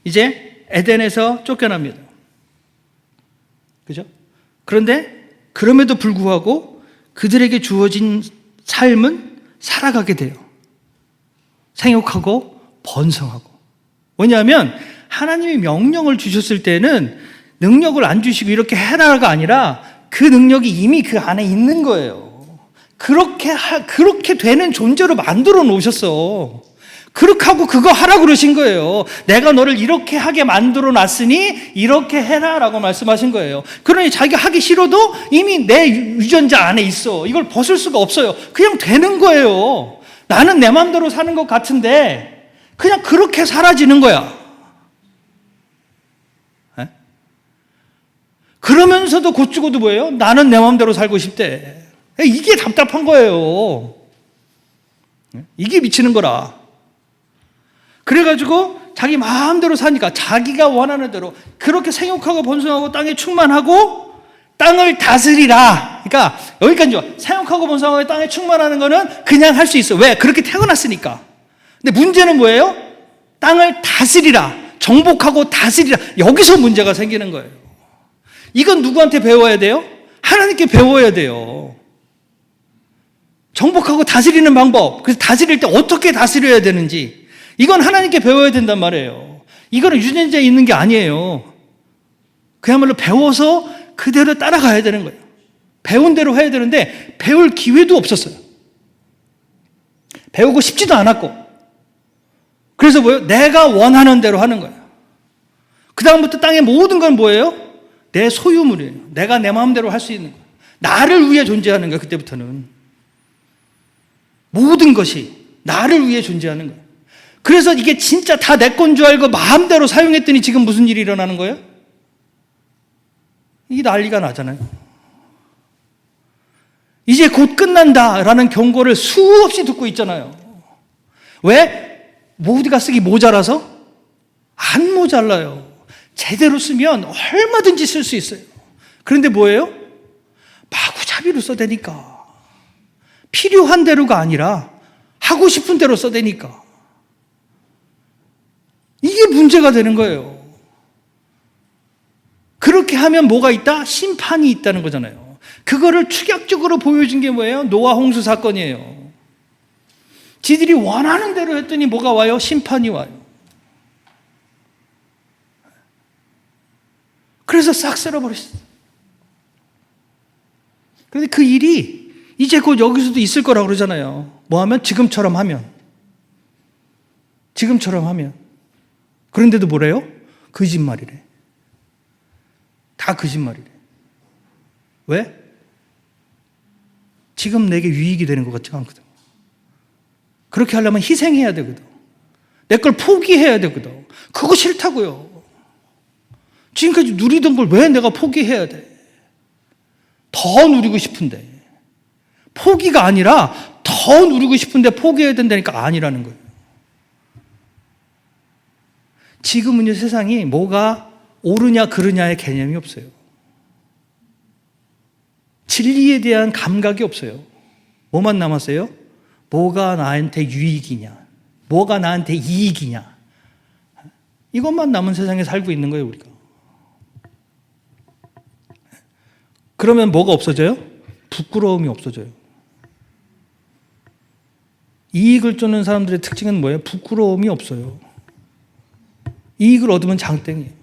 이제 에덴에서 쫓겨납니다. 그죠? 그런데 그럼에도 불구하고 그들에게 주어진 삶은 살아가게 돼요. 생육하고 번성하고. 왜냐하면 하나님이 명령을 주셨을 때는 능력을 안 주시고 이렇게 해라가 아니라 그 능력이 이미 그 안에 있는 거예요. 그렇게 되는 존재로 만들어 놓으셨어. 그렇게 하고 그거 하라 그러신 거예요. 내가 너를 이렇게 하게 만들어 놨으니 이렇게 해라 라고 말씀하신 거예요. 그러니 자기가 하기 싫어도 이미 내 유전자 안에 있어. 이걸 벗을 수가 없어요. 그냥 되는 거예요. 나는 내 마음대로 사는 것 같은데 그냥 그렇게 사라지는 거야. 에? 그러면서도 곧 죽어도 뭐예요? 나는 내 마음대로 살고 싶대. 이게 답답한 거예요. 이게 미치는 거라. 그래가지고 자기 마음대로 사니까 자기가 원하는 대로 그렇게 생육하고 번성하고 땅에 충만하고 땅을 다스리라. 그러니까 여기까지죠. 생육하고 번성하고 땅에 충만하는 거는 그냥 할 수 있어. 왜? 그렇게 태어났으니까. 근데 문제는 뭐예요? 땅을 다스리라. 정복하고 다스리라. 여기서 문제가 생기는 거예요. 이건 누구한테 배워야 돼요? 하나님께 배워야 돼요. 정복하고 다스리는 방법. 그래서 다스릴 때 어떻게 다스려야 되는지. 이건 하나님께 배워야 된단 말이에요. 이거는 유전자에 있는 게 아니에요. 그야말로 배워서 그대로 따라가야 되는 거예요. 배운 대로 해야 되는데 배울 기회도 없었어요. 배우고 싶지도 않았고. 그래서 뭐예요? 내가 원하는 대로 하는 거예요. 그 다음부터 땅의 모든 건 뭐예요? 내 소유물이에요. 내가 내 마음대로 할 수 있는 거예요. 나를 위해 존재하는 거예요. 그때부터는. 모든 것이 나를 위해 존재하는 거예요. 그래서 이게 진짜 다 내 건 줄 알고 마음대로 사용했더니 지금 무슨 일이 일어나는 거예요? 이게 난리가 나잖아요. 이제 곧 끝난다라는 경고를 수없이 듣고 있잖아요. 왜? 모두가 쓰기 모자라서? 안 모자라요. 제대로 쓰면 얼마든지 쓸 수 있어요. 그런데 뭐예요? 마구잡이로 써대니까. 필요한 대로가 아니라 하고 싶은 대로 써대니까. 이게 문제가 되는 거예요. 그렇게 하면 뭐가 있다? 심판이 있다는 거잖아요. 그거를 축약적으로 보여준 게 뭐예요? 노아 홍수 사건이에요. 지들이 원하는 대로 했더니 뭐가 와요? 심판이 와요. 그래서 싹 쓸어버렸어요. 그런데 그 일이 이제 곧 여기서도 있을 거라고 그러잖아요. 뭐 하면? 지금처럼 하면. 그런데도 뭐래요? 거짓말이래. 다 거짓말이래. 왜? 지금 내게 유익이 되는 것 같지가 않거든. 그렇게 하려면 희생해야 되거든. 내 걸 포기해야 되거든. 그거 싫다고요. 지금까지 누리던 걸 왜 내가 포기해야 돼? 더 누리고 싶은데. 포기가 아니라 더 누리고 싶은데 포기해야 된다니까 아니라는 거예요. 지금은요, 세상이 뭐가 옳으냐 그르냐의 개념이 없어요. 진리에 대한 감각이 없어요. 뭐만 남았어요? 뭐가 나한테 유익이냐, 뭐가 나한테 이익이냐, 이것만 남은 세상에 살고 있는 거예요, 우리가. 그러면 뭐가 없어져요? 부끄러움이 없어져요. 이익을 쫓는 사람들의 특징은 뭐예요? 부끄러움이 없어요. 이익을 얻으면 장땡이에요.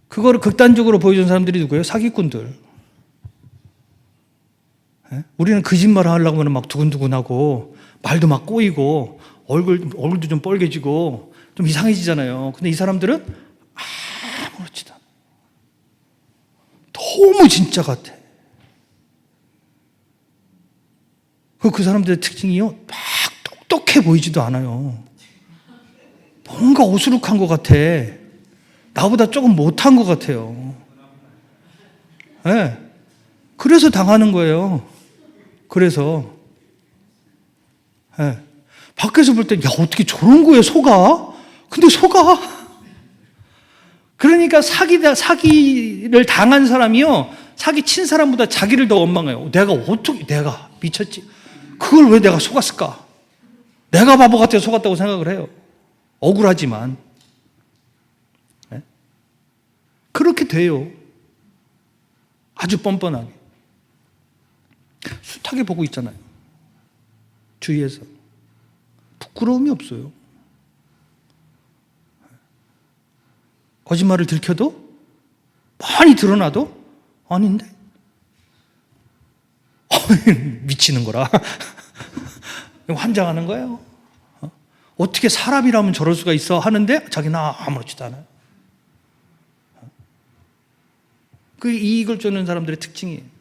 그거를 극단적으로 보여준 사람들이 누구예요? 사기꾼들. 우리는 거짓말을 하려고 하면 막 두근두근하고 말도 막 꼬이고 얼굴도 좀 뻘개지고 좀 이상해지잖아요. 근데 이 사람들은 아무렇지도 않아. 너무 진짜 같아. 그 사람들의 특징이요, 막 똑똑해 보이지도 않아요. 뭔가 오수룩한 것 같아. 나보다 조금 못한 것 같아요. 네. 그래서 당하는 거예요. 그래서 네. 밖에서 볼 때, 야, 어떻게 저런 거에 속아? 근데 속아. 그러니까 사기를 당한 사람이요, 사기 친 사람보다 자기를 더 원망해요. 내가 미쳤지. 그걸 왜 내가 속았을까? 내가 바보 같아서 속았다고 생각을 해요. 억울하지만. 네? 그렇게 돼요. 아주 뻔뻔하게. 숱하게 보고 있잖아요. 주위에서. 부끄러움이 없어요. 거짓말을 들켜도, 많이 드러나도 아닌데? 미치는 거라. 환장하는 거예요. 어떻게 사람이라면 저럴 수가 있어 하는데 자기는 아무렇지도 않아요. 그 이익을 쫓는 사람들의 특징이에요.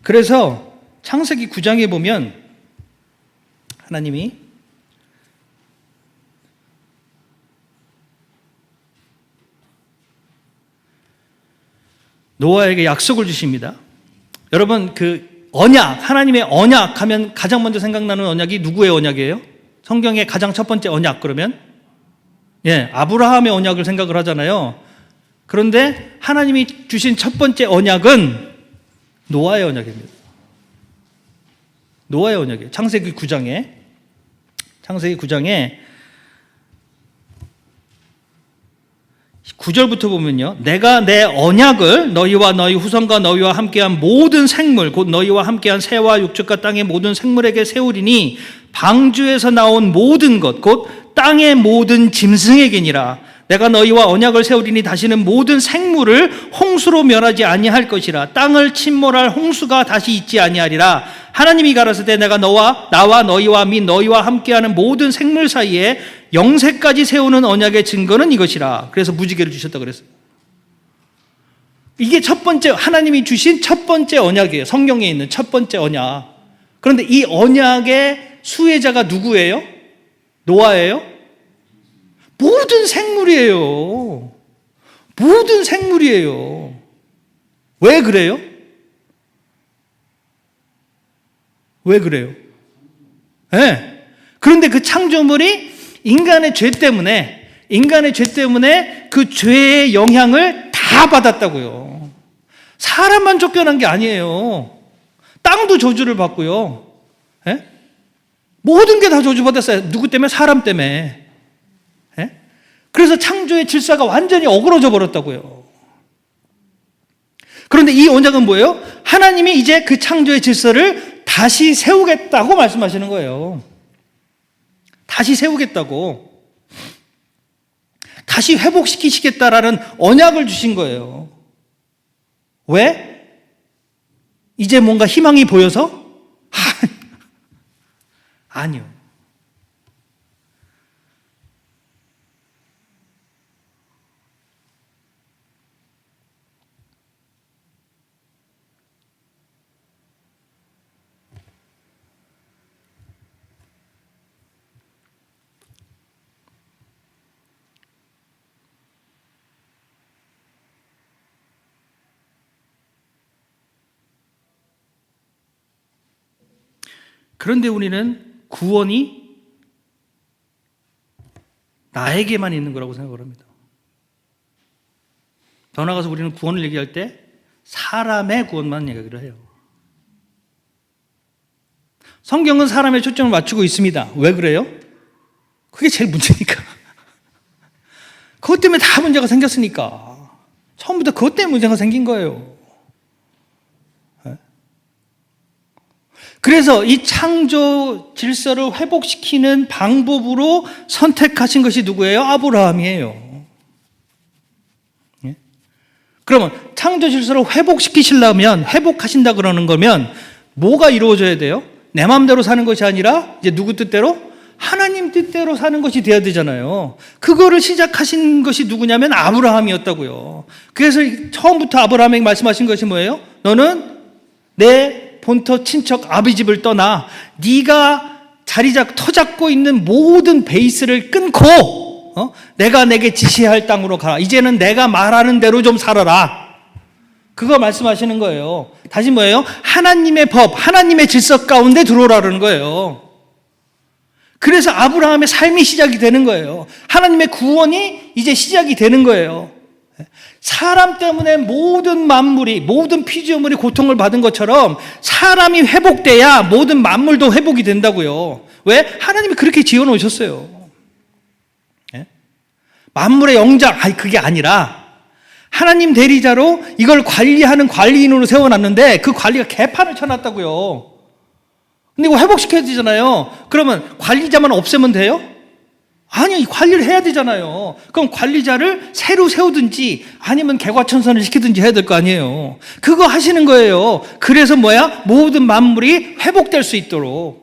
그래서 창세기 9장에 보면 하나님이 노아에게 약속을 주십니다. 여러분, 그 언약, 하나님의 언약 하면 가장 먼저 생각나는 언약이 누구의 언약이에요? 성경의 가장 첫 번째 언약 그러면? 아브라함의 언약을 생각을 하잖아요. 그런데 하나님이 주신 첫 번째 언약은 노아의 언약입니다. 노아의 언약이에요. 창세기 9장에 9절부터 보면요, 내가 내 언약을 너희와 너희 후손과 너희와 함께한 모든 생물, 곧 너희와 함께한 새와 육축과 땅의 모든 생물에게 세우리니 방주에서 나온 모든 것, 곧 땅의 모든 짐승에게니라. 내가 너희와 언약을 세우리니 다시는 모든 생물을 홍수로 멸하지 아니할 것이라. 땅을 침몰할 홍수가 다시 있지 아니하리라. 하나님이 가라사대 내가 나와 너희와 및 너희와 함께하는 모든 생물 사이에 영세까지 세우는 언약의 증거는 이것이라. 그래서 무지개를 주셨다 그랬어요. 이게 첫 번째, 하나님이 주신 첫 번째 언약이에요. 성경에 있는 첫 번째 언약. 그런데 이 언약의 수혜자가 누구예요? 노아예요? 모든 생물이에요. 모든 생물이에요. 왜 그래요? 왜 그래요? 네. 그런데 그 창조물이 인간의 죄 때문에 그 죄의 영향을 다 받았다고요. 사람만 쫓겨난 게 아니에요. 땅도 저주를 받고요. 네? 모든 게 다 저주받았어요. 누구 때문에? 사람 때문에. 네? 그래서 창조의 질서가 완전히 어그러져 버렸다고요. 그런데 이 언약은 뭐예요? 하나님이 이제 그 창조의 질서를 다시 세우겠다고 말씀하시는 거예요. 다시 세우겠다고. 다시 회복시키시겠다라는 언약을 주신 거예요. 왜? 이제 뭔가 희망이 보여서? 아니요. 그런데 우리는 구원이 나에게만 있는 거라고 생각을 합니다. 더 나아가서 우리는 구원을 얘기할 때 사람의 구원만 얘기를 해요. 성경은 사람의 초점을 맞추고 있습니다. 왜 그래요? 그게 제일 문제니까. 그것 때문에 다 문제가 생겼으니까. 처음부터 그것 때문에 문제가 생긴 거예요. 그래서 이 창조 질서를 회복시키는 방법으로 선택하신 것이 누구예요? 아브라함이에요. 그러면 창조 질서를 회복시키시려면, 회복하신다 그러는 거면 뭐가 이루어져야 돼요? 내 마음대로 사는 것이 아니라 이제 누구 뜻대로? 하나님 뜻대로 사는 것이 돼야 되잖아요. 그거를 시작하신 것이 누구냐면 아브라함이었다고요. 그래서 처음부터 아브라함에게 말씀하신 것이 뭐예요? 너는 내 본토 친척 아비 집을 떠나 네가 터잡고 있는 모든 베이스를 끊고 내가 내게 지시할 땅으로 가라. 이제는 내가 말하는 대로 좀 살아라. 그거 말씀하시는 거예요. 다시 뭐예요? 하나님의 법, 하나님의 질서 가운데 들어오라는 거예요. 그래서 아브라함의 삶이 시작이 되는 거예요. 하나님의 구원이 이제 시작이 되는 거예요. 사람 때문에 모든 만물이, 모든 피조물이 고통을 받은 것처럼 사람이 회복돼야 모든 만물도 회복이 된다고요. 왜? 하나님이 그렇게 지어놓으셨어요. 만물의 영장, 그게 아니라 하나님 대리자로 이걸 관리하는 관리인으로 세워놨는데 그 관리가 개판을 쳐놨다고요. 근데 이거 회복시켜야 되잖아요. 그러면 관리자만 없애면 돼요? 아니요, 관리를 해야 되잖아요. 그럼 관리자를 새로 세우든지 아니면 개과천선을 시키든지 해야 될 거 아니에요. 그거 하시는 거예요. 그래서 모든 만물이 회복될 수 있도록.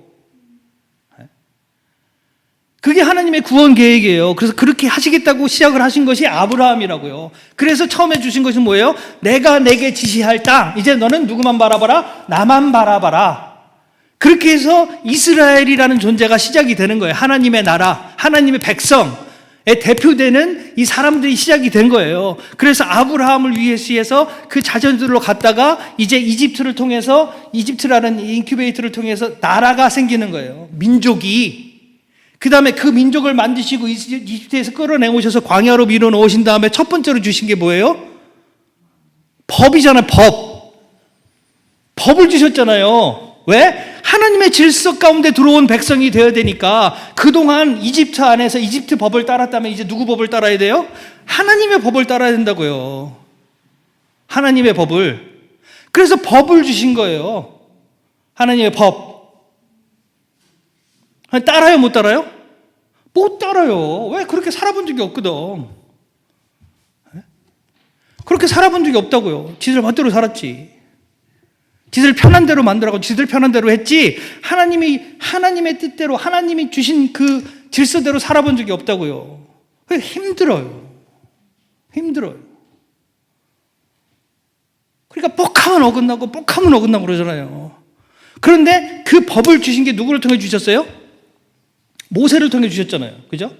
그게 하나님의 구원 계획이에요. 그래서 그렇게 하시겠다고 시작을 하신 것이 아브라함이라고요. 그래서 처음에 주신 것이 뭐예요? 내가 내게 지시할 땅. 이제 너는 누구만 바라봐라? 나만 바라봐라. 그렇게 해서 이스라엘이라는 존재가 시작이 되는 거예요. 하나님의 나라, 하나님의 백성에 대표되는 이 사람들이 시작이 된 거예요. 그래서 아브라함을 위해서 그 자손들로 갔다가 이제 이집트라는 인큐베이터를 통해서 나라가 생기는 거예요. 민족이. 그 다음에 그 민족을 만드시고 이집트에서 끌어내오셔서 광야로 밀어넣으신 다음에 첫 번째로 주신 게 뭐예요? 법이잖아요, 법. 법을 주셨잖아요. 왜? 하나님의 질서 가운데 들어온 백성이 되어야 되니까 그동안 이집트 안에서 이집트 법을 따랐다면 이제 누구 법을 따라야 돼요? 하나님의 법을 따라야 된다고요. 하나님의 법을. 그래서 법을 주신 거예요. 하나님의 법. 따라요, 못 따라요? 못 따라요. 왜? 그렇게 살아본 적이 없거든. 그렇게 살아본 적이 없다고요. 지들 멋대로 살았지. 지들 편한 대로 만들라고 지들 편한 대로 했지, 하나님의 뜻대로, 하나님이 주신 그 질서대로 살아본 적이 없다고요. 힘들어요. 그러니까 뻑하면 어긋나고 그러잖아요. 그런데 그 법을 주신 게 누구를 통해 주셨어요? 모세를 통해 주셨잖아요. 그죠?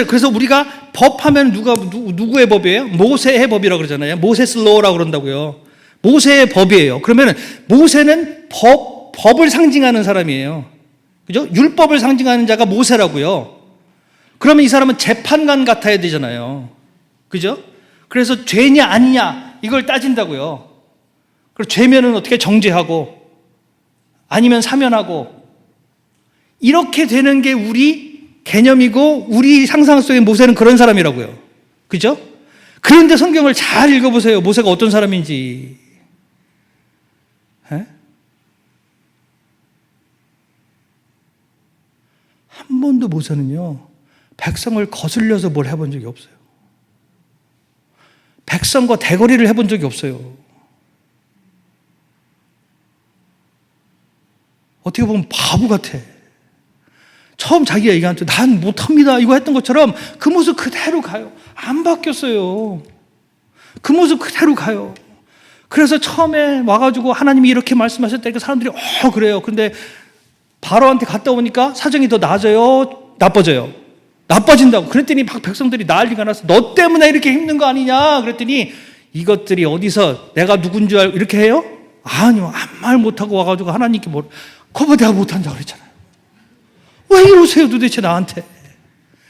그래서 우리가 법하면 누구의 법이에요? 모세의 법이라고 그러잖아요. 모세스 로라고 그런다고요. 모세의 법이에요. 그러면 모세는 법을 상징하는 사람이에요. 그죠? 율법을 상징하는 자가 모세라고요. 그러면 이 사람은 재판관 같아야 되잖아요. 그죠? 그래서 죄냐 아니냐 이걸 따진다고요. 그리고 죄면은 어떻게 정죄하고 아니면 사면하고 이렇게 되는 게 우리 개념이고 우리 상상 속의 모세는 그런 사람이라고요. 그죠? 그런데 성경을 잘 읽어보세요. 모세가 어떤 사람인지. 한 번도 모세는요, 백성을 거슬려서 뭘 해본 적이 없어요. 백성과 대거리를 해본 적이 없어요. 어떻게 보면 바보 같아. 처음 자기가 얘기한 때 난 못합니다 이거 했던 것처럼 그 모습 그대로 가요. 안 바뀌었어요. 그 모습 그대로 가요. 그래서 처음에 와가지고 하나님이 이렇게 말씀하셨다니까 사람들이 그래요. 근데 바로한테 갔다 오니까 사정이 더 나아져요? 나빠져요? 나빠진다고. 그랬더니 막 백성들이 난리가 나서 너 때문에 이렇게 힘든 거 아니냐 그랬더니 이것들이 어디서 내가 누군 줄 알고 이렇게 해요? 아니요, 아무 말 못하고 와가지고 하나님께 그거 내가 못한다 그랬잖아요. 왜 이러세요 도대체 나한테?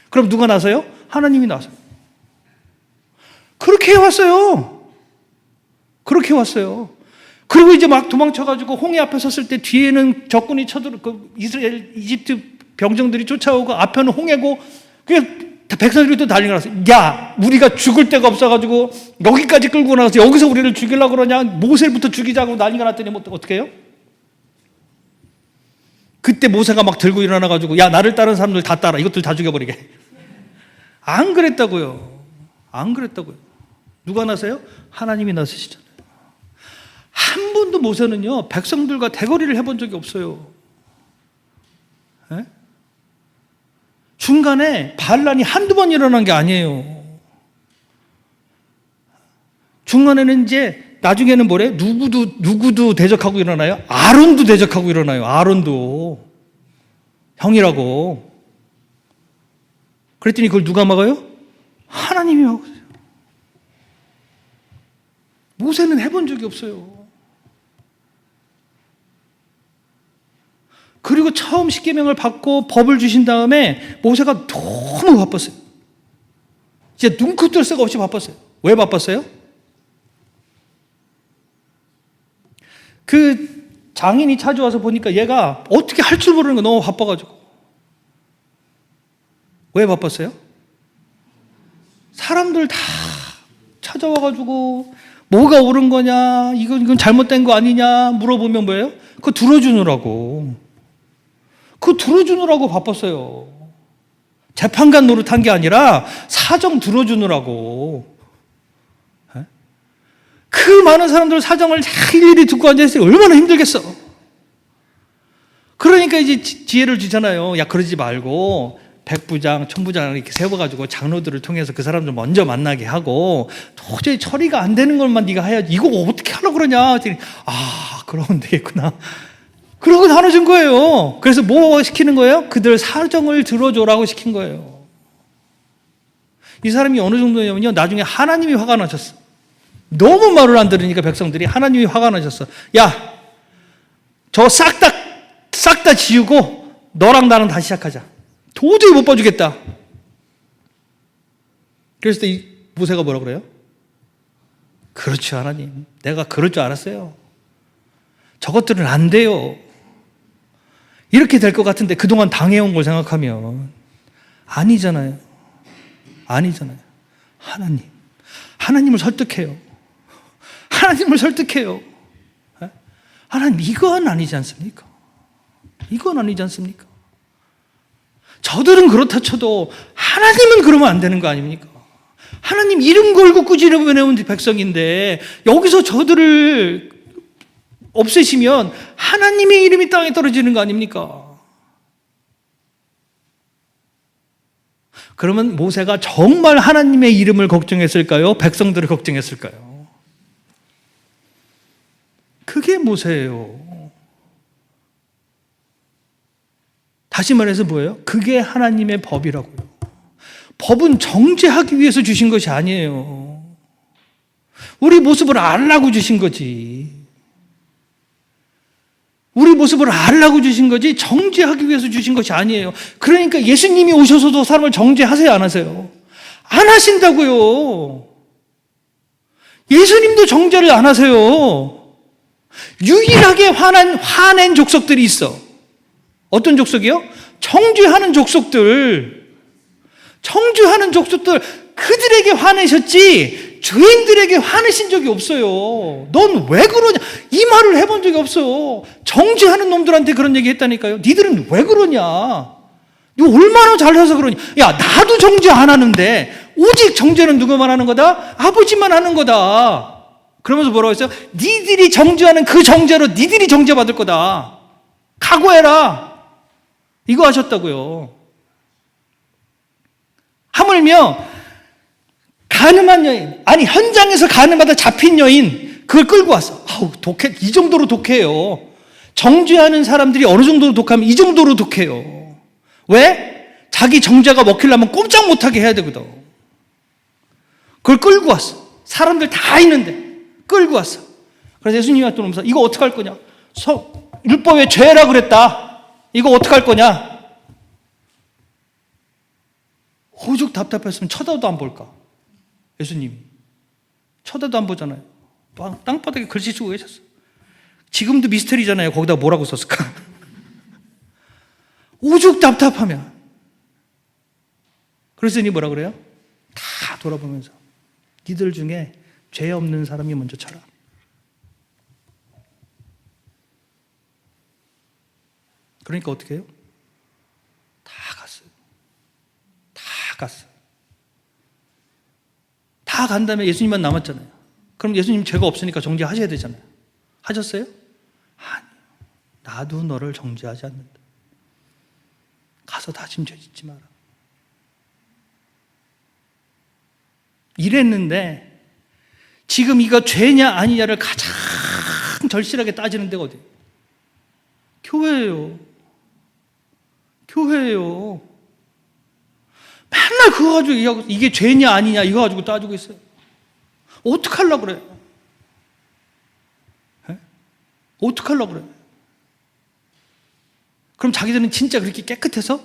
그럼 누가 나서요? 하나님이 나서요. 그렇게 해왔어요. 그렇게 해왔어요. 그리고 이제 막 도망쳐가지고 홍해 앞에 섰을 때 뒤에는 적군이 이스라엘, 이집트 병정들이 쫓아오고 앞에는 홍해고, 그냥 백성들이 또 난리가 났어요. 야, 우리가 죽을 데가 없어가지고 여기까지 끌고 나가서 여기서 우리를 죽이려고 그러냐? 모세부터 죽이자고 난리가 났더니 뭐 어떻게 해요? 그때 모세가 막 들고 일어나가지고 야, 나를 따르는 사람들 다 따라. 이것들 다 죽여버리게. 안 그랬다고요. 안 그랬다고요. 누가 나서요? 하나님이 나서시잖아요. 한 번도 모세는요, 백성들과 대거리를 해본 적이 없어요. 에? 중간에 반란이 한두 번 일어난 게 아니에요. 중간에는 이제 나중에는 뭐래? 누구도 대적하고 일어나요? 아론도 대적하고 일어나요. 아론도. 형이라고. 그랬더니 그걸 누가 막아요? 하나님이 막으세요. 모세는 해본 적이 없어요. 그리고 처음 십계명을 받고 법을 주신 다음에 모세가 너무 바빴어요. 이제 눈코 뜰 새가 없이 바빴어요. 왜 바빴어요? 그 장인이 찾아와서 보니까 얘가 어떻게 할 줄 모르는 거 너무 바빠가지고. 왜 바빴어요? 사람들 다 찾아와가지고 뭐가 옳은 거냐, 이건 잘못된 거 아니냐 물어보면 뭐예요? 그거 들어주느라고. 그거 들어주느라고 바빴어요. 재판관 노릇한 게 아니라 사정 들어주느라고. 그 많은 사람들 사정을 다 일일이 듣고 앉아있으니 얼마나 힘들겠어. 그러니까 이제 지혜를 주잖아요. 야, 그러지 말고 백부장, 천부장 이렇게 세워가지고 장로들을 통해서 그 사람들 먼저 만나게 하고 도저히 처리가 안 되는 것만 네가 해야지. 이거 어떻게 하려고 그러냐. 아, 그러면 되겠구나. 그러고 나눠준 거예요. 그래서 뭐 시키는 거예요? 그들 사정을 들어줘라고 시킨 거예요. 이 사람이 어느 정도냐면요, 나중에 하나님이 화가 나셨어. 너무 말을 안 들으니까 백성들이 하나님이 화가 나셨어. 야, 저 싹 다 지우고 너랑 나랑 다시 시작하자. 도저히 못 봐주겠다. 그래서 이 모세가 뭐라 그래요? 그렇죠, 하나님. 내가 그럴 줄 알았어요. 저것들은 안 돼요. 이렇게 될 것 같은데 그동안 당해온 걸 생각하면 아니잖아요. 아니잖아요. 하나님을 설득해요. 하나님을 설득해요. 하나님, 이건 아니지 않습니까? 이건 아니지 않습니까? 저들은 그렇다 쳐도 하나님은 그러면 안 되는 거 아닙니까? 하나님 이름 걸고 꾸짖어 보내온 백성인데 여기서 저들을 없애시면 하나님의 이름이 땅에 떨어지는 거 아닙니까? 그러면 모세가 정말 하나님의 이름을 걱정했을까요? 백성들을 걱정했을까요? 그게 모세예요. 다시 말해서 뭐예요? 그게 하나님의 법이라고요. 법은 정죄하기 위해서 주신 것이 아니에요. 우리 모습을 알라고 주신 거지. 우리 모습을 알라고 주신 거지 정죄하기 위해서 주신 것이 아니에요. 그러니까 예수님이 오셔서도 사람을 정죄하세요, 안 하세요? 안 하신다고요. 예수님도 정죄를 안 하세요. 유일하게 화낸 족속들이 있어. 어떤 족속이요? 청죄하는 족속들. 청죄하는 족속들, 그들에게 화내셨지 죄인들에게 화내신 적이 없어요. 넌 왜 그러냐? 이 말을 해본 적이 없어. 정죄하는 놈들한테 그런 얘기 했다니까요. 니들은 왜 그러냐? 너 얼마나 잘해서 그러냐? 야, 나도 정죄 안 하는데 오직 정죄는 누구만 하는 거다? 아버지만 하는 거다. 그러면서 뭐라고 했어요? 니들이 정죄하는 그 정죄로 니들이 정죄받을 거다. 각오해라. 이거 하셨다고요. 하물며 가늠한 여인, 아니 현장에서 가늠하다 잡힌 여인, 그걸 끌고 왔어. 아우, 독해. 이 정도로 독해요. 정죄하는 사람들이 어느 정도로 독하면 이 정도로 독해요. 왜? 자기 정죄가 먹히려면 꼼짝 못하게 해야 되거든. 그걸 끌고 왔어. 사람들 다 있는데 끌고 왔어. 그래서 예수님이 왔더니 이거 어떡할 거냐? 율법에 죄라 그랬다. 이거 어떡할 거냐? 오죽 답답했으면 쳐다도 안 볼까? 예수님이. 쳐다도 안 보잖아요. 땅바닥에 글씨 쓰고 계셨어요. 지금도 미스터리잖아요. 거기다 뭐라고 썼을까? 오죽 답답하면. 그러더니 뭐라 그래요? 다 돌아보면서 니들 중에 죄 없는 사람이 먼저 쳐라. 그러니까 어떻게 해요? 다 갔어요. 다 갔어요. 다 간 다음에 예수님만 남았잖아요. 그럼 예수님 죄가 없으니까 정죄하셔야 되잖아요. 하셨어요? 아니요. 나도 너를 정죄하지 않는다. 가서 다시는 죄 짓지 마라. 이랬는데 지금 이거 죄냐 아니냐를 가장 절실하게 따지는 데가 어디예요? 교회예요. 교회예요. 맨날 그거 가지고 이게 죄냐 아니냐 이거 가지고 따지고 있어요. 어떡하려고 그래요? 어떡하려고 그래요? 그럼 자기들은 진짜 그렇게 깨끗해서?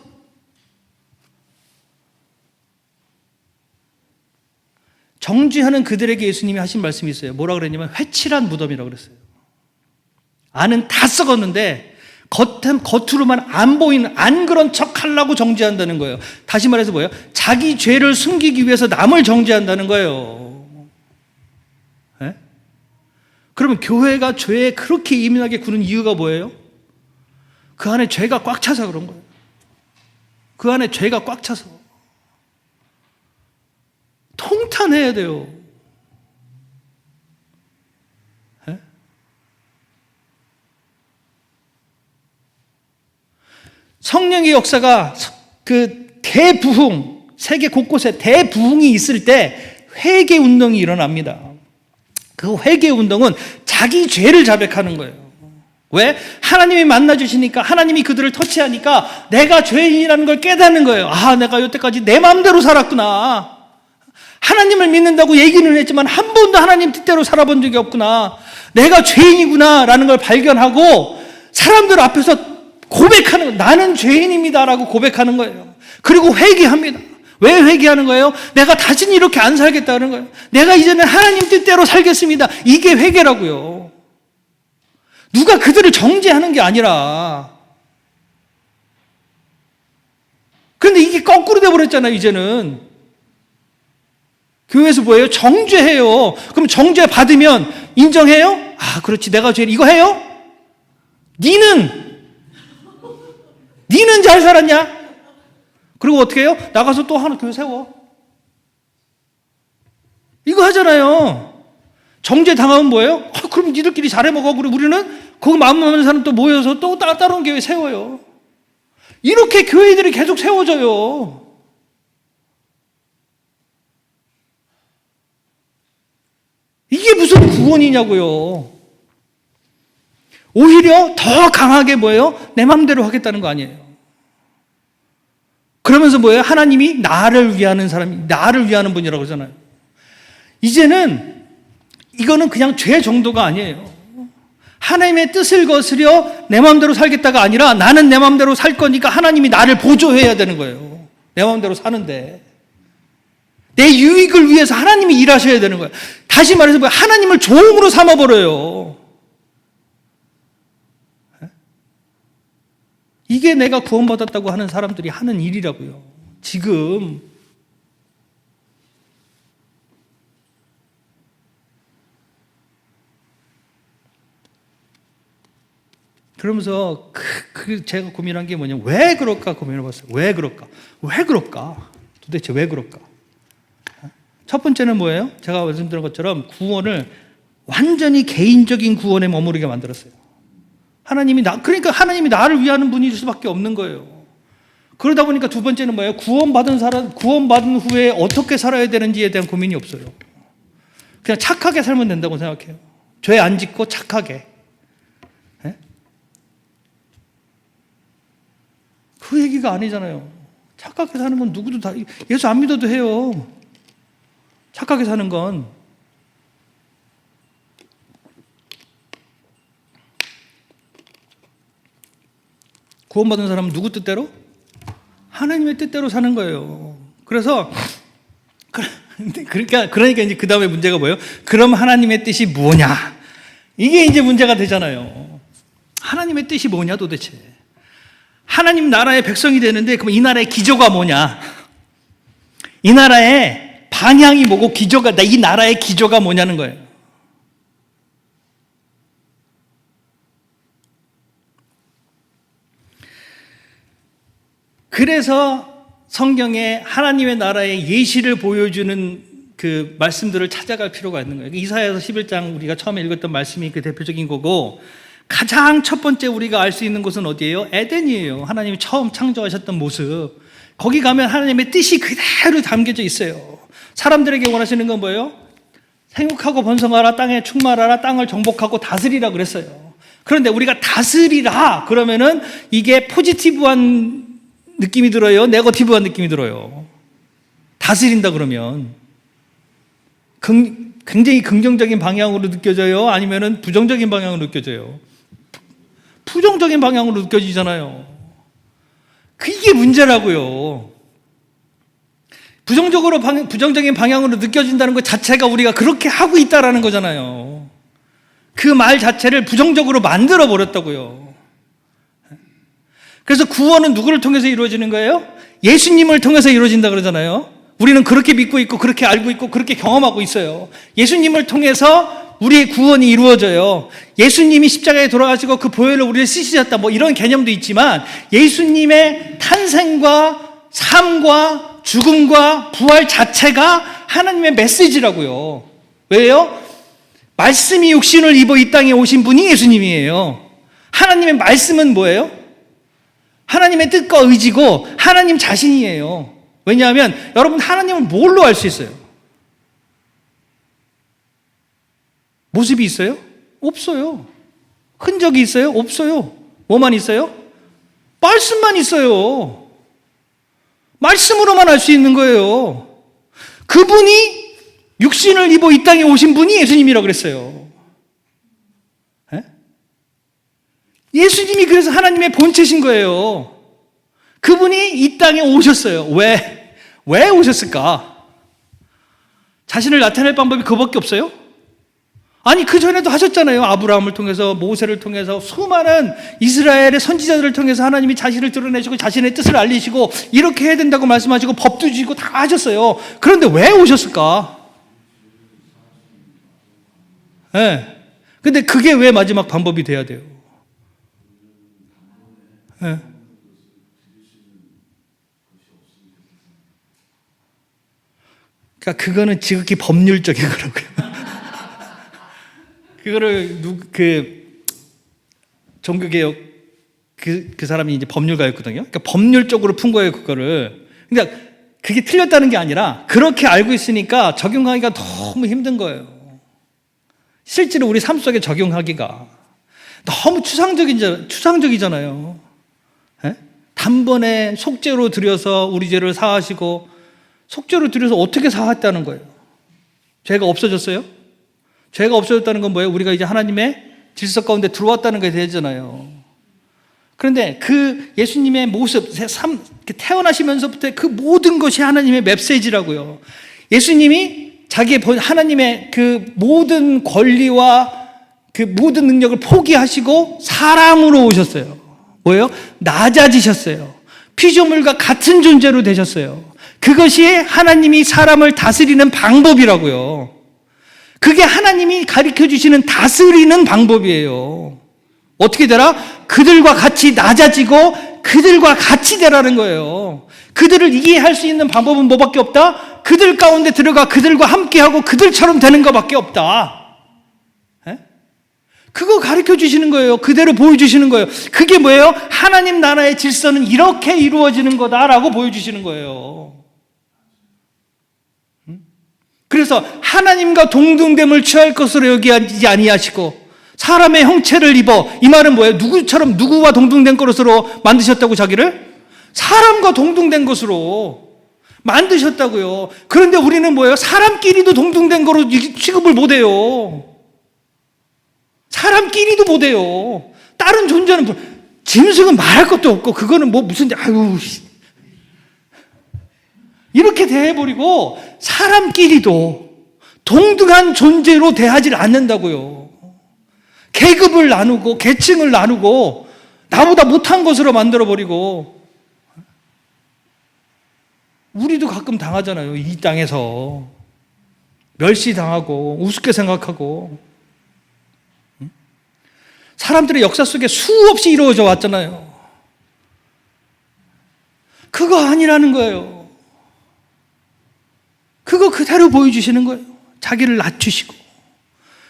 정죄하는 그들에게 예수님이 하신 말씀이 있어요. 뭐라 그랬냐면 회칠한 무덤이라고 그랬어요. 안은 다 썩었는데 겉으로만 안 보이는, 안 그런 척 하려고 정죄한다는 거예요. 다시 말해서 뭐예요? 자기 죄를 숨기기 위해서 남을 정죄한다는 거예요. 네? 그러면 교회가 죄에 그렇게 예민하게 구는 이유가 뭐예요? 그 안에 죄가 꽉 차서 그런 거예요. 그 안에 죄가 꽉 차서. 통탄해야 돼요. 네? 성령의 역사가 그 대부흥, 세계 곳곳에 대부흥이 있을 때 회개 운동이 일어납니다. 그 회개 운동은 자기 죄를 자백하는 거예요. 왜? 하나님이 만나주시니까, 하나님이 그들을 터치하니까 내가 죄인이라는 걸 깨닫는 거예요. 아, 내가 여태까지 내 마음대로 살았구나. 하나님을 믿는다고 얘기는 했지만 한 번도 하나님 뜻대로 살아본 적이 없구나. 내가 죄인이구나 라는 걸 발견하고 사람들 앞에서 고백하는 거예요. 나는 죄인입니다라고 고백하는 거예요. 그리고 회개합니다. 왜 회개하는 거예요? 내가 다시는 이렇게 안 살겠다는 거예요. 내가 이제는 하나님 뜻대로 살겠습니다. 이게 회개라고요. 누가 그들을 정죄하는 게 아니라. 그런데 이게 거꾸로 돼버렸잖아요, 이제는. 교회에서 뭐예요? 정죄해요. 그럼 정죄 받으면 인정해요? 아, 그렇지. 내가 죄 이거 해요? 니는 잘 살았냐? 그리고 어떻게 해요? 나가서 또 하나 교회 세워. 이거 하잖아요. 정죄 당하면 뭐예요? 그럼 니들끼리 잘해 먹어. 그리고 우리는 거기 마음 맞는 사람 또 모여서 또 따로 교회 세워요. 이렇게 교회들이 계속 세워져요. 이게 무슨 구원이냐고요. 오히려 더 강하게 뭐예요? 내 마음대로 하겠다는 거 아니에요. 그러면서 뭐예요? 하나님이 나를 위하는 사람이, 나를 위하는 분이라고 그러잖아요. 이제는 이거는 그냥 죄 정도가 아니에요. 하나님의 뜻을 거스려 내 마음대로 살겠다가 아니라 나는 내 마음대로 살 거니까 하나님이 나를 보조해야 되는 거예요. 내 마음대로 사는데. 내 유익을 위해서 하나님이 일하셔야 되는 거예요. 다시 말해서 뭐예요? 하나님을 종으로 삼아버려요. 이게 내가 구원받았다고 하는 사람들이 하는 일이라고요. 지금. 그러면서 제가 고민한 게 뭐냐면 왜 그럴까 고민해봤어요. 왜 그럴까? 왜 그럴까? 도대체 왜 그럴까? 첫 번째는 뭐예요? 제가 말씀드린 것처럼 구원을 완전히 개인적인 구원에 머무르게 만들었어요. 그러니까 하나님이 나를 위하는 분일 수밖에 없는 거예요. 그러다 보니까 두 번째는 뭐예요? 구원받은 후에 어떻게 살아야 되는지에 대한 고민이 없어요. 그냥 착하게 살면 된다고 생각해요. 죄 안 짓고 착하게. 네? 그 얘기가 아니잖아요. 착하게 사는 건 누구도 다, 예수 안 믿어도 해요. 착하게 사는 건. 구원받은 사람은 누구 뜻대로? 하나님의 뜻대로 사는 거예요. 그래서 그러니까 이제 그 다음에 문제가 뭐예요? 그럼 하나님의 뜻이 뭐냐? 이게 이제 문제가 되잖아요. 하나님의 뜻이 뭐냐 도대체? 하나님 나라의 백성이 되는데 그럼 이 나라의 기조가 뭐냐? 이 나라의 방향이 뭐고 이 나라의 기조가 뭐냐는 거예요. 그래서 성경에 하나님의 나라의 예시를 보여주는 그 말씀들을 찾아갈 필요가 있는 거예요. 이사야서 11장 우리가 처음에 읽었던 말씀이 그 대표적인 거고, 가장 첫 번째 우리가 알 수 있는 곳은 어디예요? 에덴이에요. 하나님이 처음 창조하셨던 모습. 거기 가면 하나님의 뜻이 그대로 담겨져 있어요. 사람들에게 원하시는 건 뭐예요? 생육하고 번성하라, 땅에 충만하라, 땅을 정복하고 다스리라 그랬어요. 그런데 우리가 다스리라 그러면은 이게 포지티브한 느낌이 들어요? 네거티브한 느낌이 들어요? 다스린다 그러면 굉장히 긍정적인 방향으로 느껴져요? 아니면은 부정적인 방향으로 느껴져요? 부정적인 방향으로 느껴지잖아요. 그게 문제라고요. 부정적인 방향으로 느껴진다는 것 자체가 우리가 그렇게 하고 있다라는 거잖아요. 그 말 자체를 부정적으로 만들어 버렸다고요. 그래서 구원은 누구를 통해서 이루어지는 거예요? 예수님을 통해서 이루어진다 그러잖아요. 우리는 그렇게 믿고 있고 그렇게 알고 있고 그렇게 경험하고 있어요. 예수님을 통해서 우리의 구원이 이루어져요. 예수님이 십자가에 돌아가시고 그 보혈을 우리를 씻으셨다 뭐 이런 개념도 있지만, 예수님의 탄생과 삶과 죽음과 부활 자체가 하나님의 메시지라고요. 왜요? 말씀이 육신을 입어 이 땅에 오신 분이 예수님이에요. 하나님의 말씀은 뭐예요? 하나님의 뜻과 의지고 하나님 자신이에요. 왜냐하면 여러분, 하나님을 뭘로 알 수 있어요? 모습이 있어요? 없어요. 흔적이 있어요? 없어요. 뭐만 있어요? 말씀만 있어요. 말씀으로만 알 수 있는 거예요. 그분이 육신을 입어 이 땅에 오신 분이 예수님이라고 그랬어요. 예수님이 그래서 하나님의 본체신 거예요. 그분이 이 땅에 오셨어요. 왜 오셨을까? 자신을 나타낼 방법이 그밖에 없어요? 아니, 그전에도 하셨잖아요. 아브라함을 통해서, 모세를 통해서, 수많은 이스라엘의 선지자들을 통해서 하나님이 자신을 드러내시고 자신의 뜻을 알리시고 이렇게 해야 된다고 말씀하시고 법도 주시고 다 하셨어요. 그런데 왜 오셨을까? 근데 그게 왜 마지막 방법이 돼야 돼요? 그러니까 그거는 지극히 법률적인 거라고요. 그거를 종교개혁 그 사람이 이제 법률가였거든요. 그러니까 법률적으로 푼 거예요, 그거를. 그러니까 그게 틀렸다는 게 아니라 그렇게 알고 있으니까 적용하기가 너무 힘든 거예요. 실제로 우리 삶 속에 적용하기가 너무 추상적이잖아요. 단번에 속죄로 들여서 우리 죄를 사하시고, 속죄로 들여서 어떻게 사했다는 거예요? 죄가 없어졌어요? 죄가 없어졌다는 건 뭐예요? 우리가 이제 하나님의 질서 가운데 들어왔다는 게 되잖아요. 그런데 그 예수님의 모습, 태어나시면서부터 그 모든 것이 하나님의 메시지라고요. 예수님이 하나님의 그 모든 권리와 그 모든 능력을 포기하시고 사람으로 오셨어요. 뭐예요? 낮아지셨어요. 피조물과 같은 존재로 되셨어요. 그것이 하나님이 사람을 다스리는 방법이라고요. 그게 하나님이 가르쳐 주시는 다스리는 방법이에요. 어떻게 되라? 그들과 같이 낮아지고 그들과 같이 되라는 거예요. 그들을 이해할 수 있는 방법은 뭐밖에 없다? 그들 가운데 들어가 그들과 함께하고 그들처럼 되는 것밖에 없다. 그거 가르쳐 주시는 거예요. 그대로 보여주시는 거예요. 그게 뭐예요? 하나님 나라의 질서는 이렇게 이루어지는 거다라고 보여주시는 거예요. 그래서 하나님과 동등됨을 취할 것으로 여기지 아니하시고 사람의 형체를 입어, 이 말은 뭐예요? 누구와 동등된 것으로 만드셨다고? 자기를 사람과 동등된 것으로 만드셨다고요. 그런데 우리는 뭐예요? 사람끼리도 동등된 거로 취급을 못해요. 사람끼리도 못해요. 다른 존재는 짐승은 말할 것도 없고 그거는 뭐 무슨 이렇게 대해버리고 사람끼리도 동등한 존재로 대하지 않는다고요. 계급을 나누고 계층을 나누고 나보다 못한 것으로 만들어버리고. 우리도 가끔 당하잖아요. 이 땅에서 멸시당하고 우습게 생각하고. 사람들의 역사 속에 수없이 이루어져 왔잖아요. 그거 아니라는 거예요. 그거 그대로 보여주시는 거예요. 자기를 낮추시고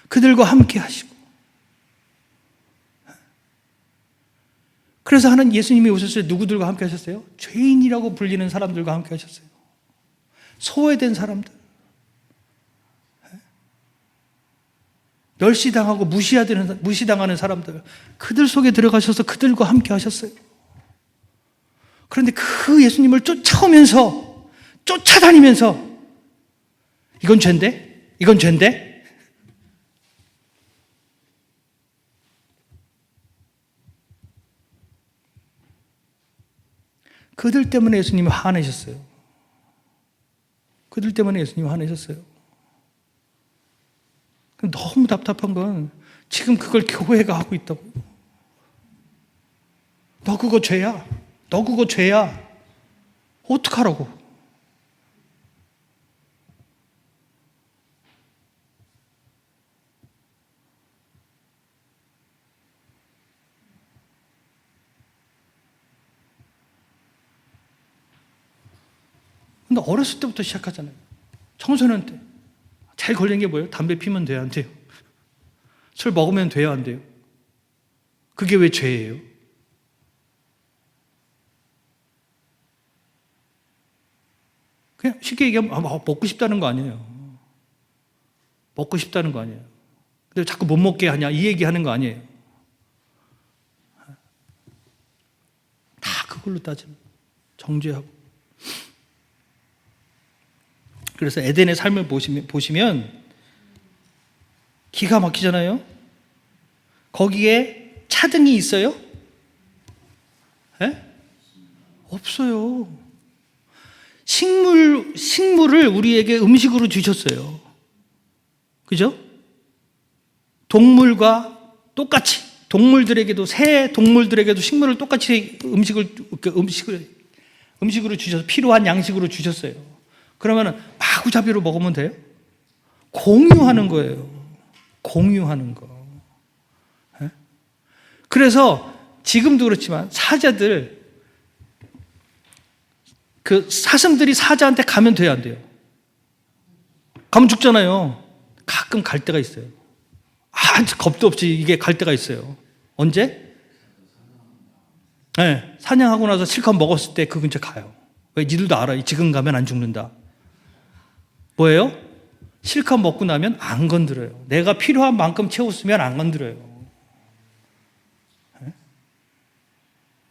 그들과 함께 하시고. 그래서 하는 예수님이 오셨을 때 누구들과 함께 하셨어요? 죄인이라고 불리는 사람들과 함께 하셨어요. 소외된 사람들, 멸시당하고 무시당하는 사람들, 그들 속에 들어가셔서 그들과 함께 하셨어요. 그런데 그 예수님을 쫓아오면서, 쫓아다니면서 이건 죄인데? 이건 죄인데? 그들 때문에 예수님이 화내셨어요. 그들 때문에 예수님이 화내셨어요. 너무 답답한 건 지금 그걸 교회가 하고 있다고. 너 그거 죄야. 너 그거 죄야. 어떡하라고. 근데 어렸을 때부터 시작하잖아요. 청소년 때. 제일 걸린 게 뭐예요? 담배 피면 돼요, 안 돼요? 술 먹으면 돼요, 안 돼요? 그게 왜 죄예요? 그냥 쉽게 얘기하면 먹고 싶다는 거 아니에요. 먹고 싶다는 거 아니에요. 근데 자꾸 못 먹게 하냐 이 얘기하는 거 아니에요. 다 그걸로 따지면 정죄하고. 그래서 에덴의 삶을 보시면 기가 막히잖아요. 거기에 차등이 있어요? 에? 없어요. 식물을 우리에게 음식으로 주셨어요. 그죠? 동물과 똑같이, 새 동물들에게도 식물을 똑같이 음식으로 주셔서 필요한 양식으로 주셨어요. 그러면 마구잡이로 먹으면 돼요? 공유하는 거예요. 공유하는 거. 에? 그래서 지금도 그렇지만 사자들, 그 사슴들이 사자한테 가면 돼요, 안 돼요? 가면 죽잖아요. 가끔 갈 때가 있어요. 겁도 없이 이게 갈 때가 있어요. 언제? 네, 사냥하고 나서 실컷 먹었을 때 그 근처 가요. 왜? 니들도 알아요. 지금 가면 안 죽는다. 뭐예요? 실컷 먹고 나면 안 건드려요. 내가 필요한 만큼 채웠으면 안 건드려요. 네?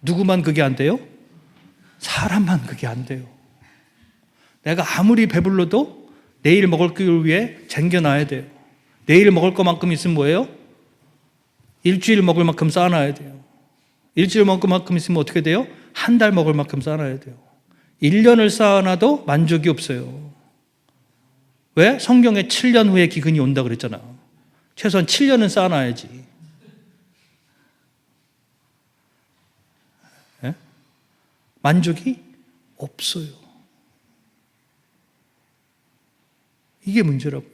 누구만 그게 안 돼요? 사람만 그게 안 돼요. 내가 아무리 배불러도 내일 먹을 걸 위해 쟁겨놔야 돼요. 내일 먹을 것만큼 있으면 뭐예요? 일주일 먹을 만큼 쌓아놔야 돼요. 일주일 먹을 만큼 있으면 어떻게 돼요? 한 달 먹을 만큼 쌓아놔야 돼요. 1년을 쌓아놔도 만족이 없어요. 왜? 성경에 7년 후에 기근이 온다 그랬잖아. 최소한 7년은 쌓아놔야지. 예? 만족이 없어요. 이게 문제라고요.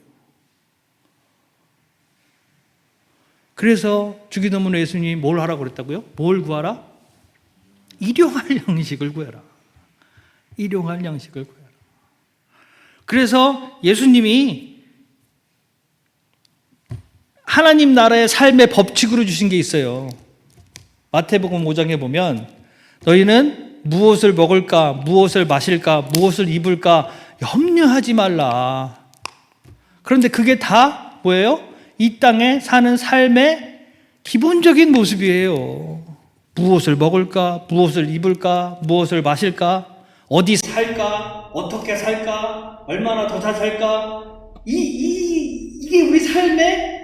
그래서 주기도문에 예수님이 뭘 하라고 그랬다고요? 뭘 구하라? 일용할 양식을 구해라. 일용할 양식을 구해라. 그래서 예수님이 하나님 나라의 삶의 법칙으로 주신 게 있어요. 마태복음 5장에 보면 너희는 무엇을 먹을까, 무엇을 마실까, 무엇을 입을까 염려하지 말라. 그런데 그게 다 뭐예요? 이 땅에 사는 삶의 기본적인 모습이에요. 무엇을 먹을까, 무엇을 입을까, 무엇을 마실까, 어디 살까, 어떻게 살까, 얼마나 더 잘 살까, 이게 우리 삶의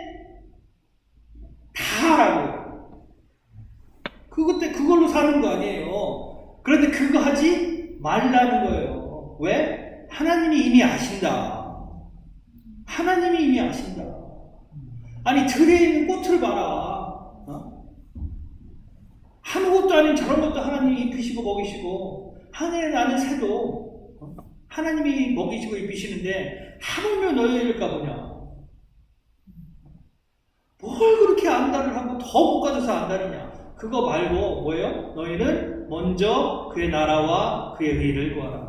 다라고. 그걸로 사는 거 아니에요. 그런데 그거 하지 말라는 거예요. 왜? 하나님이 이미 아신다. 하나님이 이미 아신다. 아니 들에 있는 꽃을 봐라. 아무것도 아닌 저런 것도 하나님이 입히시고 먹이시고 하늘에 나는 새도 하나님이 먹이시고 입히시는데 하물며 너희일까 보냐. 뭘 그렇게 안다를 하고 더 못 가져서 안다느냐. 그거 말고 뭐예요? 너희는 먼저 그의 나라와 그의 의를 구하라.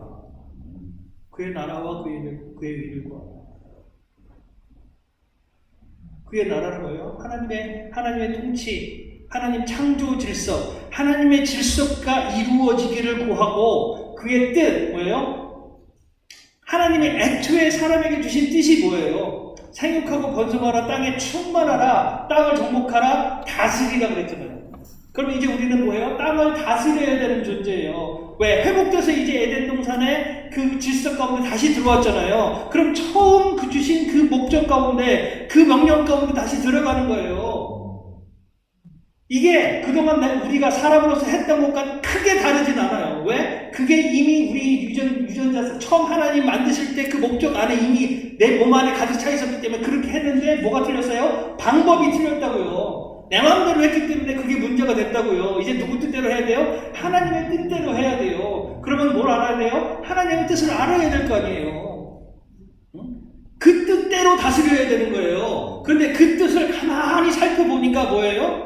그의 나라와 그의 의를 구하라. 그의 나라는 뭐예요? 하나님의 통치, 하나님 창조 질서, 하나님의 질서가 이루어지기를 구하고 그의 뜻 뭐예요? 하나님의 애초에 사람에게 주신 뜻이 뭐예요? 생육하고 번성하라, 땅에 충만하라, 땅을 정복하라, 다스리라 그랬잖아요. 그럼 이제 우리는 뭐예요? 땅을 다스려야 되는 존재예요. 왜? 회복돼서 이제 에덴 동산에 그 질서 가운데 다시 들어왔잖아요. 그럼 처음 그 주신 그 목적 가운데, 그 명령 가운데 다시 들어가는 거예요. 이게 그동안 우리가 사람으로서 했던 것과 크게 다르진 않아요. 왜? 그게 이미 우리 유전자에서 처음 하나님 만드실 때 그 목적 안에 이미 내 몸 안에 가득 차 있었기 때문에 그렇게 했는데 뭐가 틀렸어요? 방법이 틀렸다고요. 내 마음대로 했기 때문에 그게 문제가 됐다고요. 이제 누구 뜻대로 해야 돼요? 하나님의 뜻대로 해야 돼요. 그러면 뭘 알아야 돼요? 하나님의 뜻을 알아야 될 거 아니에요. 그 뜻대로 다스려야 되는 거예요. 그런데 그 뜻을 가만히 살펴보니까 뭐예요?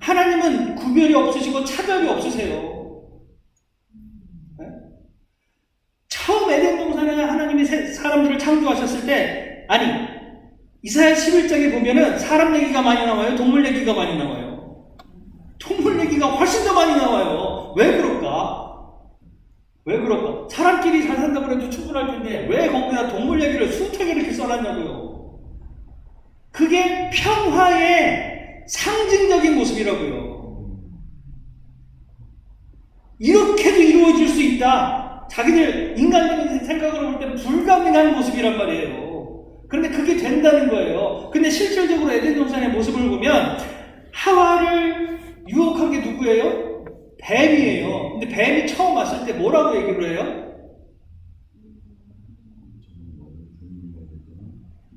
하나님은 구별이 없으시고 차별이 없으세요. 네? 처음 에덴 동산에 하나님이 사람들을 창조하셨을 때, 아니 이사야 11장에 보면은 사람 얘기가 많이 나와요? 동물 얘기가 많이 나와요? 동물 얘기가 훨씬 더 많이 나와요. 왜 그럴까? 왜 그럴까? 사람끼리 잘 산다고 해도 충분할 텐데 왜 거기다 동물 얘기를 숱하게 이렇게 써놨냐고요. 그게 평화의 상징적인 모습이라고요. 이렇게도 이루어질 수 있다. 자기들 인간적인 생각으로 볼 때 불가능한 모습이란 말이에요. 그런데 그게 된다는 거예요. 근데 실질적으로 에덴 동산의 모습을 보면 하와를 유혹한 게 누구예요? 뱀이에요. 근데 뱀이 처음 왔을 때 뭐라고 얘기를 해요?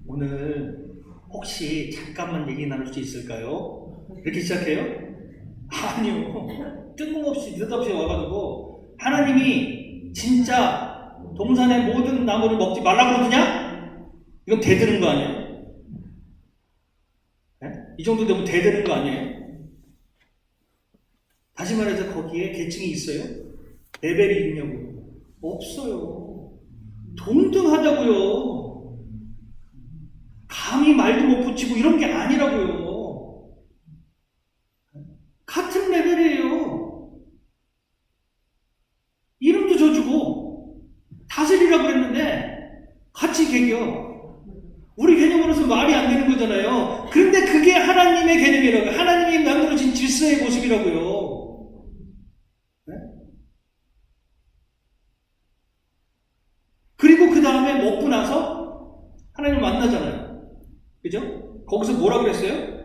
오늘 혹시 잠깐만 얘기 나눌 수 있을까요? 이렇게 시작해요? 아니요. 뜬금없이 느닷없이 와가지고 하나님이 진짜 동산의 모든 나무를 먹지 말라고 그러느냐? 이건 대드는 거 아니에요? 네? 이 정도 되면 대드는 거 아니에요? 다시 말해서 거기에 계층이 있어요? 레벨이 있냐고요? 없어요. 동등하다고요. 감히 말도 못 붙이고 이런 게 아니라고요. 같은 레벨이에요. 이름도 줘주고 다스리라고 그랬는데 같이 개겨. 우리 개념으로서 말이 안 되는 거잖아요. 그런데 그게 하나님의 개념이라고요. 하나님이 만들어진 질서의 모습이라고요. 네? 그리고 그 다음에 먹고 나서 하나님을 만나잖아요. 그죠? 거기서 뭐라 그랬어요?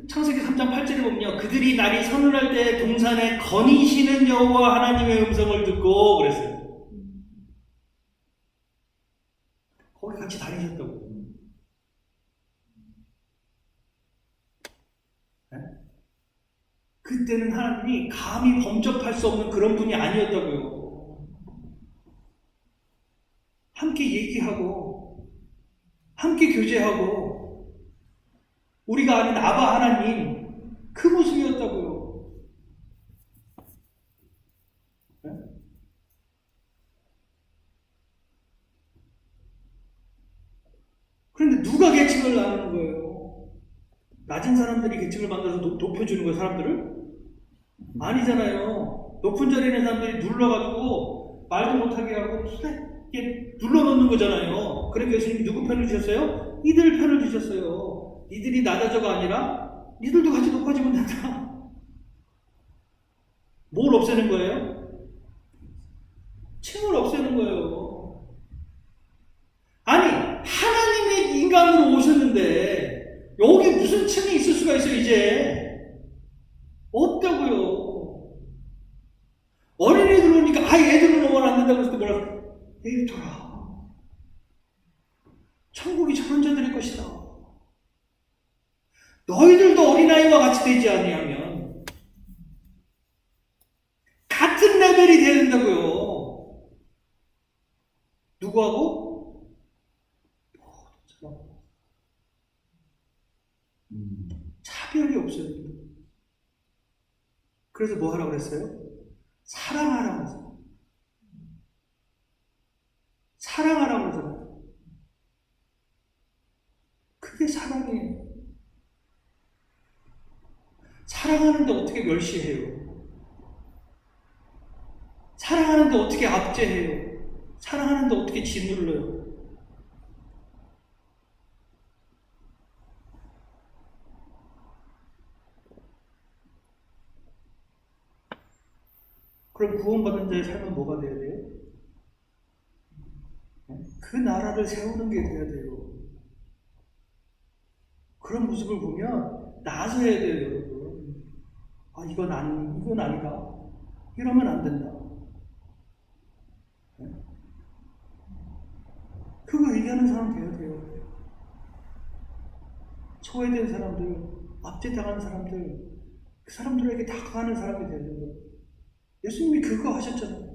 창세기 3장 8절에 보면요. 그들이 날이 서늘할 때 동산에 거니시는 여호와 하나님의 음성을 듣고 그랬어요. 거기 같이 다니셨다고. 네? 그때는 하나님이 감히 범접할 수 없는 그런 분이 아니었다고요. 함께 얘기하고 함께 교제하고 우리가 아는 아바 하나님 그 모습이었다고요. 네? 그런데 누가 계층을 나누는 거예요? 낮은 사람들이 계층을 만들어서 높여주는 거예요, 사람들을? 아니잖아요. 높은 자리에 있는 사람들이 눌러가지고 말도 못하게 하고 이렇게 눌러놓는 거잖아요. 그래서 예수님이 누구 편을 주셨어요? 이들 편을 주셨어요. 이들이 낮아져가 아니라 이들도 같이 높아지면 된다. 뭘 없애는 거예요? 층을 없애는 거예요. 아니 하나님이 인간으로 오셨는데 여기 무슨 층이 있을 수가 있어요? 이제 없다고요. 에이토라, 천국이 저런 자들의 것이다. 너희들도 어린아이와 같이 되지 아니하면 같은 레벨이 돼야 된다고요. 누구하고? 차별이 없어요. 그래서 뭐 하라고 그랬어요? 사랑하라고 했어요. 사랑하라고 그러잖아요. 그게 사랑이에요. 사랑하는데 어떻게 멸시해요? 사랑하는데 어떻게 압제해요? 사랑하는데 어떻게 짓눌러요? 그럼 구원받은 자의 삶은 뭐가 돼야 돼요? 그 나라를 세우는 게 돼야 돼요. 그런 모습을 보면 나서야 돼요, 여러분. 아, 이건 아니다. 이러면 안 된다. 그거 얘기하는 사람 돼야 돼요. 소외된 사람들, 압제당하는 사람들, 그 사람들에게 다가가는 사람이 돼야 돼요. 예수님이 그거 하셨잖아요.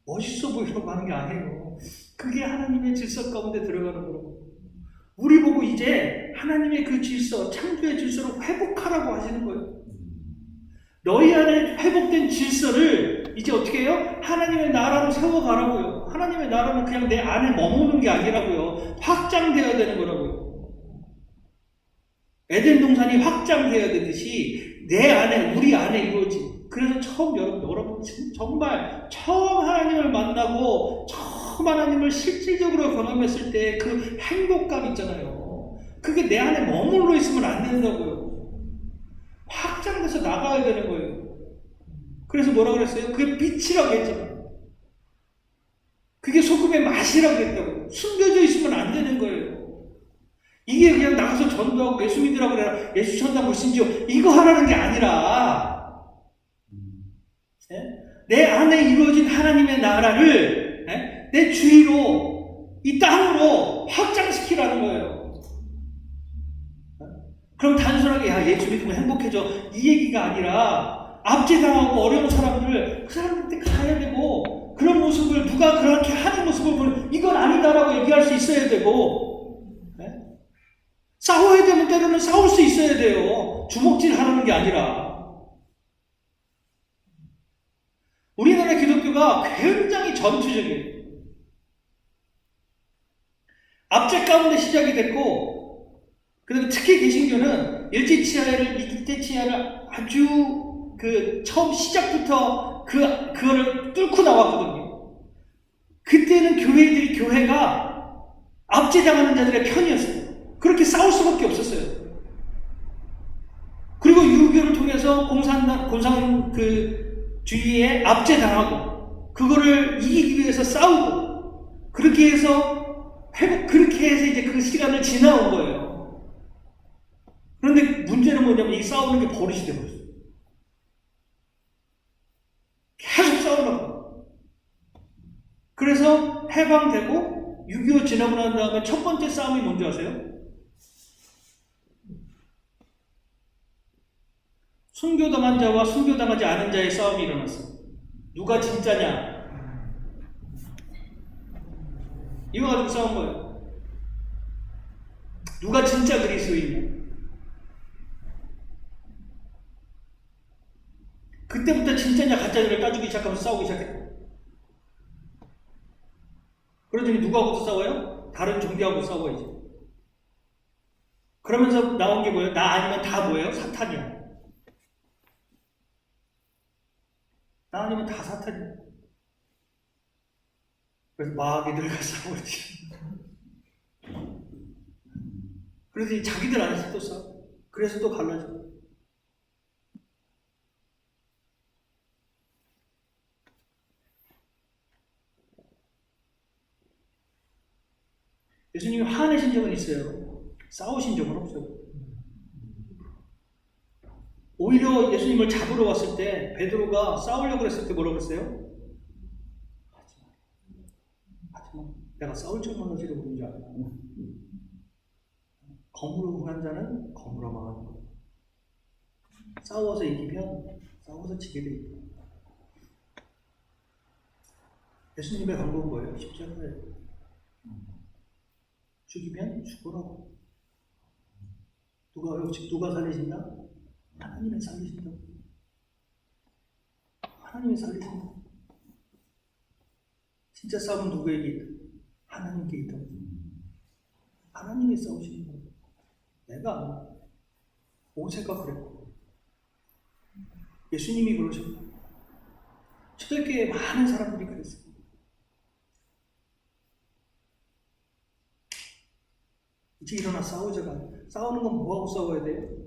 멋있어 보이려고 하는 게 아니에요. 그게 하나님의 질서 가운데 들어가는 거라고. 우리 보고 이제 하나님의 그 질서, 창조의 질서를 회복하라고 하시는 거예요. 너희 안에 회복된 질서를 이제 어떻게 해요? 하나님의 나라로 세워가라고요. 하나님의 나라는 그냥 내 안에 머무는 게 아니라고요. 확장되어야 되는 거라고요. 에덴 동산이 확장되어야 되듯이 내 안에, 우리 안에 이루어진. 그래서 여러분 정말 처음 하나님을 만나고 처음 하나님을 실질적으로 경험했을 때 그 행복감 있잖아요. 그게 내 안에 머물러 있으면 안 된다고요. 확장돼서 나가야 되는 거예요. 그래서 뭐라고 그랬어요? 그게 빛이라고 했잖아요. 그게 소금의 맛이라고 했다고. 숨겨져 있으면 안 되는 거예요. 이게 그냥 나가서 전도하고 예수 믿으라고 그래라. 예수 전도하고 신지요. 이거 하라는 게 아니라 내 안에 이루어진 하나님의 나라를 내 주위로 이 땅으로 확장시키라는 거예요. 그럼 단순하게 야 예수 믿으면 행복해져 이 얘기가 아니라 압제당하고 어려운 사람들 그 사람들한테 가야 되고 그런 모습을 누가 그렇게 하는 모습을 보면 이건 아니다라고 얘기할 수 있어야 되고 싸워야 되면 때로는 싸울 수 있어야 돼요. 주먹질하는 게 아니라. 우리나라 기독교가 굉장히 전투적이에요. 압제 가운데 시작이 됐고, 그다음에 특히 개신교는 일제치하를 아주 처음 시작부터 그거를 뚫고 나왔거든요. 그때는 교회가 압제당하는 자들의 편이었어요. 그렇게 싸울 수밖에 없었어요. 그리고 유교를 통해서 공산 주의에 압제당하고 그거를 이기기 위해서 싸우고 그렇게 해서 이제 그 시간을 지나온 거예요. 그런데 문제는 뭐냐면 이 싸우는 게 버릇이 되어버렸어요. 계속 싸우라고. 그래서 해방되고 6.25 지나고 난 다음에 첫 번째 싸움이 뭔지 아세요? 순교당한 자와 순교당하지 않은 자의 싸움이 일어났어. 누가 진짜냐? 이거 가지고 싸운 거예요. 누가 진짜 그리스도이냐? 그때부터 진짜냐 가짜냐를 따지기 시작하면서 싸우기 시작했고. 그러더니 누구하고도 싸워요? 다른 종교하고 싸워야지. 그러면서 나온 게 뭐예요? 나 아니면 다 뭐예요? 사탄이야. 나 아니면 다 사탄이야. 그래서 마귀들과 싸우지. 그래서 자기들 안에서 또 싸워. 그래서 또 갈라져. 예수님이 화내신 적은 있어요. 싸우신 적은 없어요. 오히려 예수님을 잡으러 왔을 때 베드로가 싸우려고 했을 때 뭐라고 그랬어요? 내가 싸울 정도로 지르는 줄 알아. 검으로 흥한 자는 검으로 망하는 거야. 싸워서 이기면 싸워서 지게 돼 있다. 예수님의 방법은 뭐예요? 십자가예요. 죽이면 죽으라고. 누가 살리신다? 하나님이 살리신다. 하나님이 살리신다. 진짜 싸움은 누구에게 있다? 하나님께 있다. 하나님이 싸우시는 거예요. 내가 모세가 그랬고 예수님이 그러셨고 초대교회에 많은 사람들이 그랬어요. 이제 일어나 싸우자가. 싸우는 건 뭐하고 싸워야 돼요?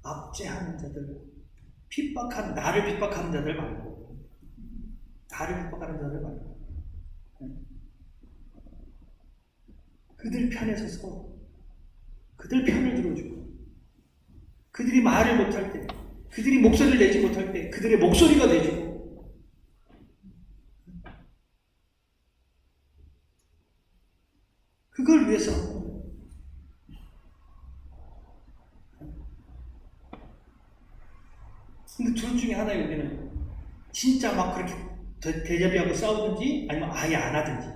압제하는 자들, 나를 핍박하는 자들 말고, 나를 핍박하는 자들 말고, 그들 편에 서서 그들 편을 들어주고, 그들이 말을 못할 때, 그들이 목소리를 내지 못할 때 그들의 목소리가 내주고, 그걸 위해서 하는 거예요. 근데 둘 중에 하나예요. 우리는 진짜 막 그렇게 대자비하고 싸우든지 아니면 아예 안 하든지,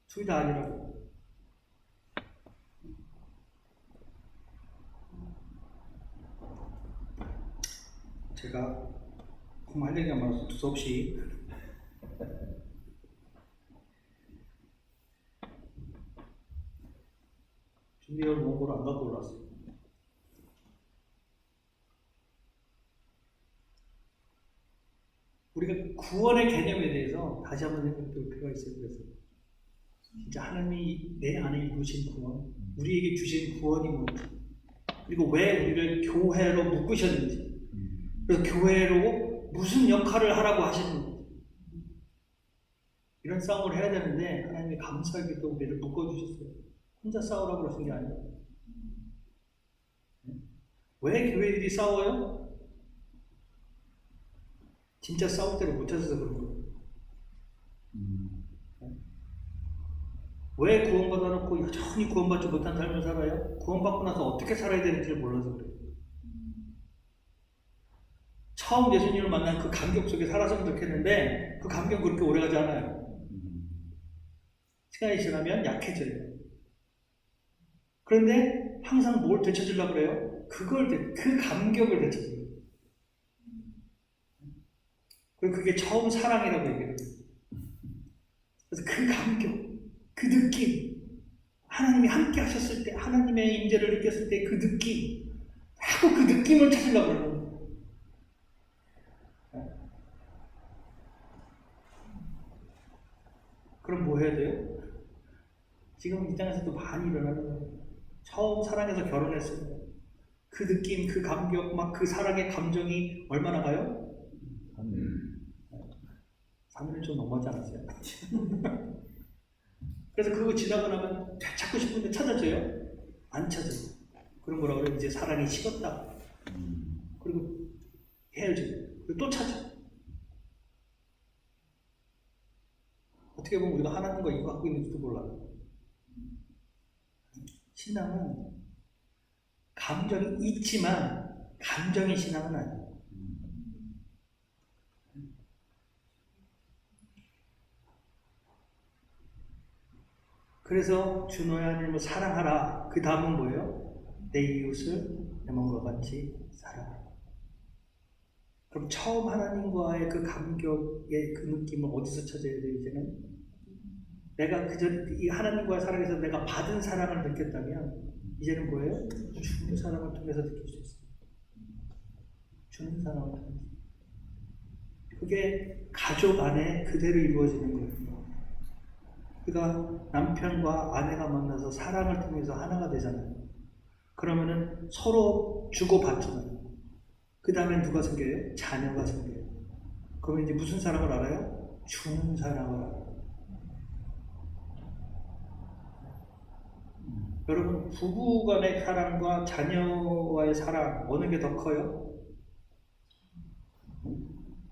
둘 다 아니라고. 제가 할 얘기가 많아서 두서없이 준비해온 원고를 안 갖고 올라왔어요. 우리가 구원의 개념에 대해서 다시 한번 생각해 볼 필요가 있어요. 그래서 진짜 하나님이 내 안에 이루신 구원, 우리에게 주신 구원이 뭔지, 그리고 왜 우리를 교회로 묶으셨는지, 그래서 교회로 무슨 역할을 하라고 하시는지, 이런 싸움을 해야 되는데 하나님이 감사하게도 우리를 묶어주셨어요. 혼자 싸우라고 그러신 게 아니에요. 왜 교회들이 싸워요? 진짜 싸울 때를 못 찾아서 그런 거예요. 왜 구원받아놓고 여전히 구원받지 못한 삶을 살아요? 구원받고 나서 어떻게 살아야 되는지를 몰라서 그래요. 처음 예수님을 만난 그 감격 속에 살았으면 좋겠는데 그 감격 그렇게 오래가지 않아요. 시간이 지나면 약해져요. 그런데 항상 뭘 되찾으려고 그래요? 그 감격을 되찾아요. 그리고 그게 처음 사랑이라고 얘기해요. 그래서 그 감격, 그 느낌, 하나님이 함께 하셨을 때, 하나님의 임재를 느꼈을 때 그 느낌, 자꾸 그 느낌을 찾으려고 그러는 거예요. 그럼 뭐 해야 돼요? 지금 이 땅에서도 많이 일어나는 거예요. 처음 사랑해서 결혼했어요. 그 느낌, 그 감격, 막 그 사랑의 감정이 얼마나 가요? 3일 좀 넘어가지 않았어요? 그래서 그거 지나고 나면 찾고 싶은데 찾아져요? 안 찾아요. 그럼 뭐라 그래요? 이제 사랑이 식었다. 그리고 헤어져요. 그리고 또 찾아. 어떻게 보면 우리가 하나님과 이거 갖고 있는지도 몰라요. 신앙은 감정이 있지만 감정이 신앙은 아니에요. 그래서 주 너의 하나님을 사랑하라. 그 다음은 뭐예요? 내 이웃을 내 몸과 같이 사랑하라. 그럼 처음 하나님과의 그 감격의 그 느낌을 어디서 찾아야 돼요? 이제는 내가 이 하나님과의 사랑에서 내가 받은 사랑을 느꼈다면 이제는 뭐예요? 주는 사랑을 통해서 느낄 수 있어요. 주는 사랑을 통해서. 그게 가족 안에 그대로 이루어지는 거예요. 그러니까 남편과 아내가 만나서 사랑을 통해서 하나가 되잖아요. 그러면은 서로 주고받잖아요. 그 다음에 누가 생겨요? 자녀가 생겨요. 그러면 이제 무슨 사랑을 알아요? 주는 사랑을 알아요. 여러분, 부부 간의 사랑과 자녀와의 사랑, 어느 게 더 커요?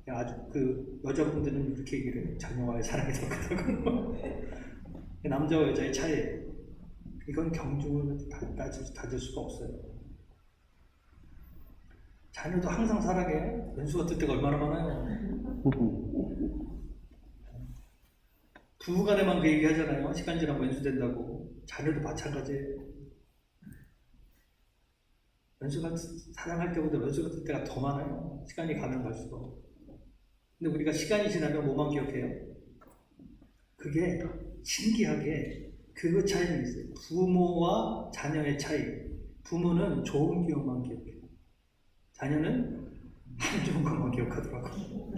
아주 그 여자분들은 이렇게 얘기를 해요. 자녀와의 사랑이 더 크다고. 남자와 여자의 차이. 이건 경중을 다질 수가 없어요. 자녀도 항상 사랑해요. 왼수 같을 때가 얼마나 많아요. 부부간에만 그 얘기 하잖아요. 시간 지나면 왼수 된다고. 자녀도 마찬가지예요. 왼수가 사랑할 때보다 왼수 같을 때가 더 많아요. 시간이 가면 갈수록. 근데 우리가 시간이 지나면 뭐만 기억해요? 그게 신기하게 그 차이는 있어요. 부모와 자녀의 차이. 부모는 좋은 기억만 기억해요. 자녀는 안 좋은 것만 기억하더라고.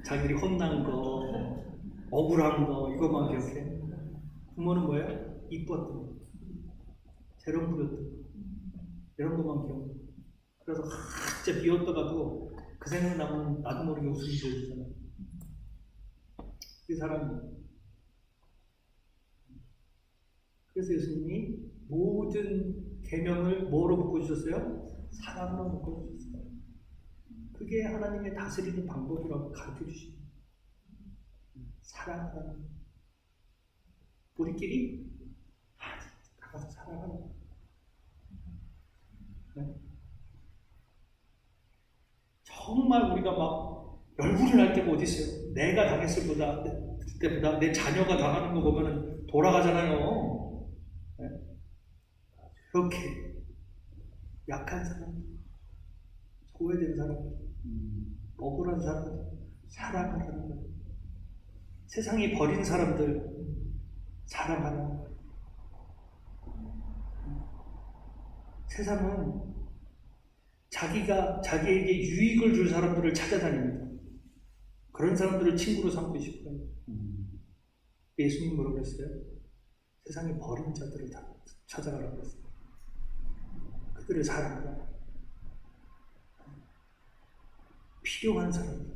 자기들이 혼난 거, 억울한 거 이것만 기억해. 부모는 뭐예요? 이뻤던 거, 재롱 부렸던 거, 이런 것만 기억해. 그래서 진짜 비웃다가도 그 생각나면 나도 모르게 웃음이 보이잖아요. 그 사람이. 그래서 예수님이 모든 계명을 뭐로 묶어주셨어요? 사랑으로 묶어주셨어요. 그게 하나님의 다스리는 방법이라고 가르쳐주십니다. 사랑하라. 우리끼리 가서 사랑하라. 네? 정말 우리가 막 열불을 날 때가 어디 있어요? 내가 당했을 때보다 내 자녀가 당하는 거 보면 돌아가잖아요. 네? 그렇게 약한 사람, 소외된 사람, 억울한 사람, 사랑하라는 거예요. 세상이 버린 사람들, 사랑하라는 거예요. 세상은 자기에게 유익을 줄 사람들을 찾아다닙니다. 그런 사람들을 친구로 삼고 싶어요. 예수님 뭐라고 그랬어요? 세상에 버린 자들을 다 찾아가라고 했어요. 그들을 사랑하라. 필요한 사람들.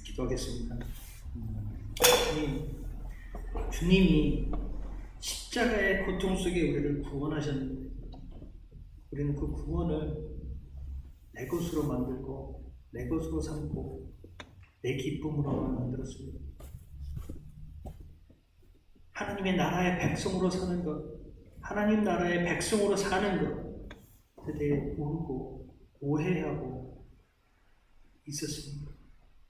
기도하겠습니다. 주님이 십자가의 고통 속에 우리를 구원하셨는데 우리는 그 구원을 내 것으로 만들고 내 것으로 삼고 내 기쁨으로만 만들었습니다. 하나님의 나라의 백성으로 사는 것, 하나님 나라의 백성으로 사는 것에 대해 모르고 오해하고 있었습니다.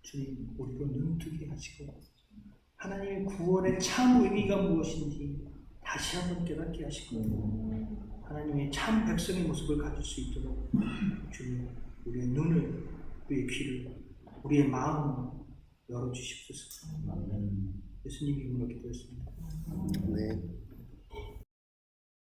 주님 우리로 눈뜨게 하시고 하나님의 구원의 참 의미가 무엇인지 다시 한번 깨닫게 하시고 하나님의 참 백성의 모습을 가질 수 있도록 주님 우리의 눈을, 우리의 귀를, 우리의 마음을 열어주십소서. 예수님 이름으로 기도했습니다.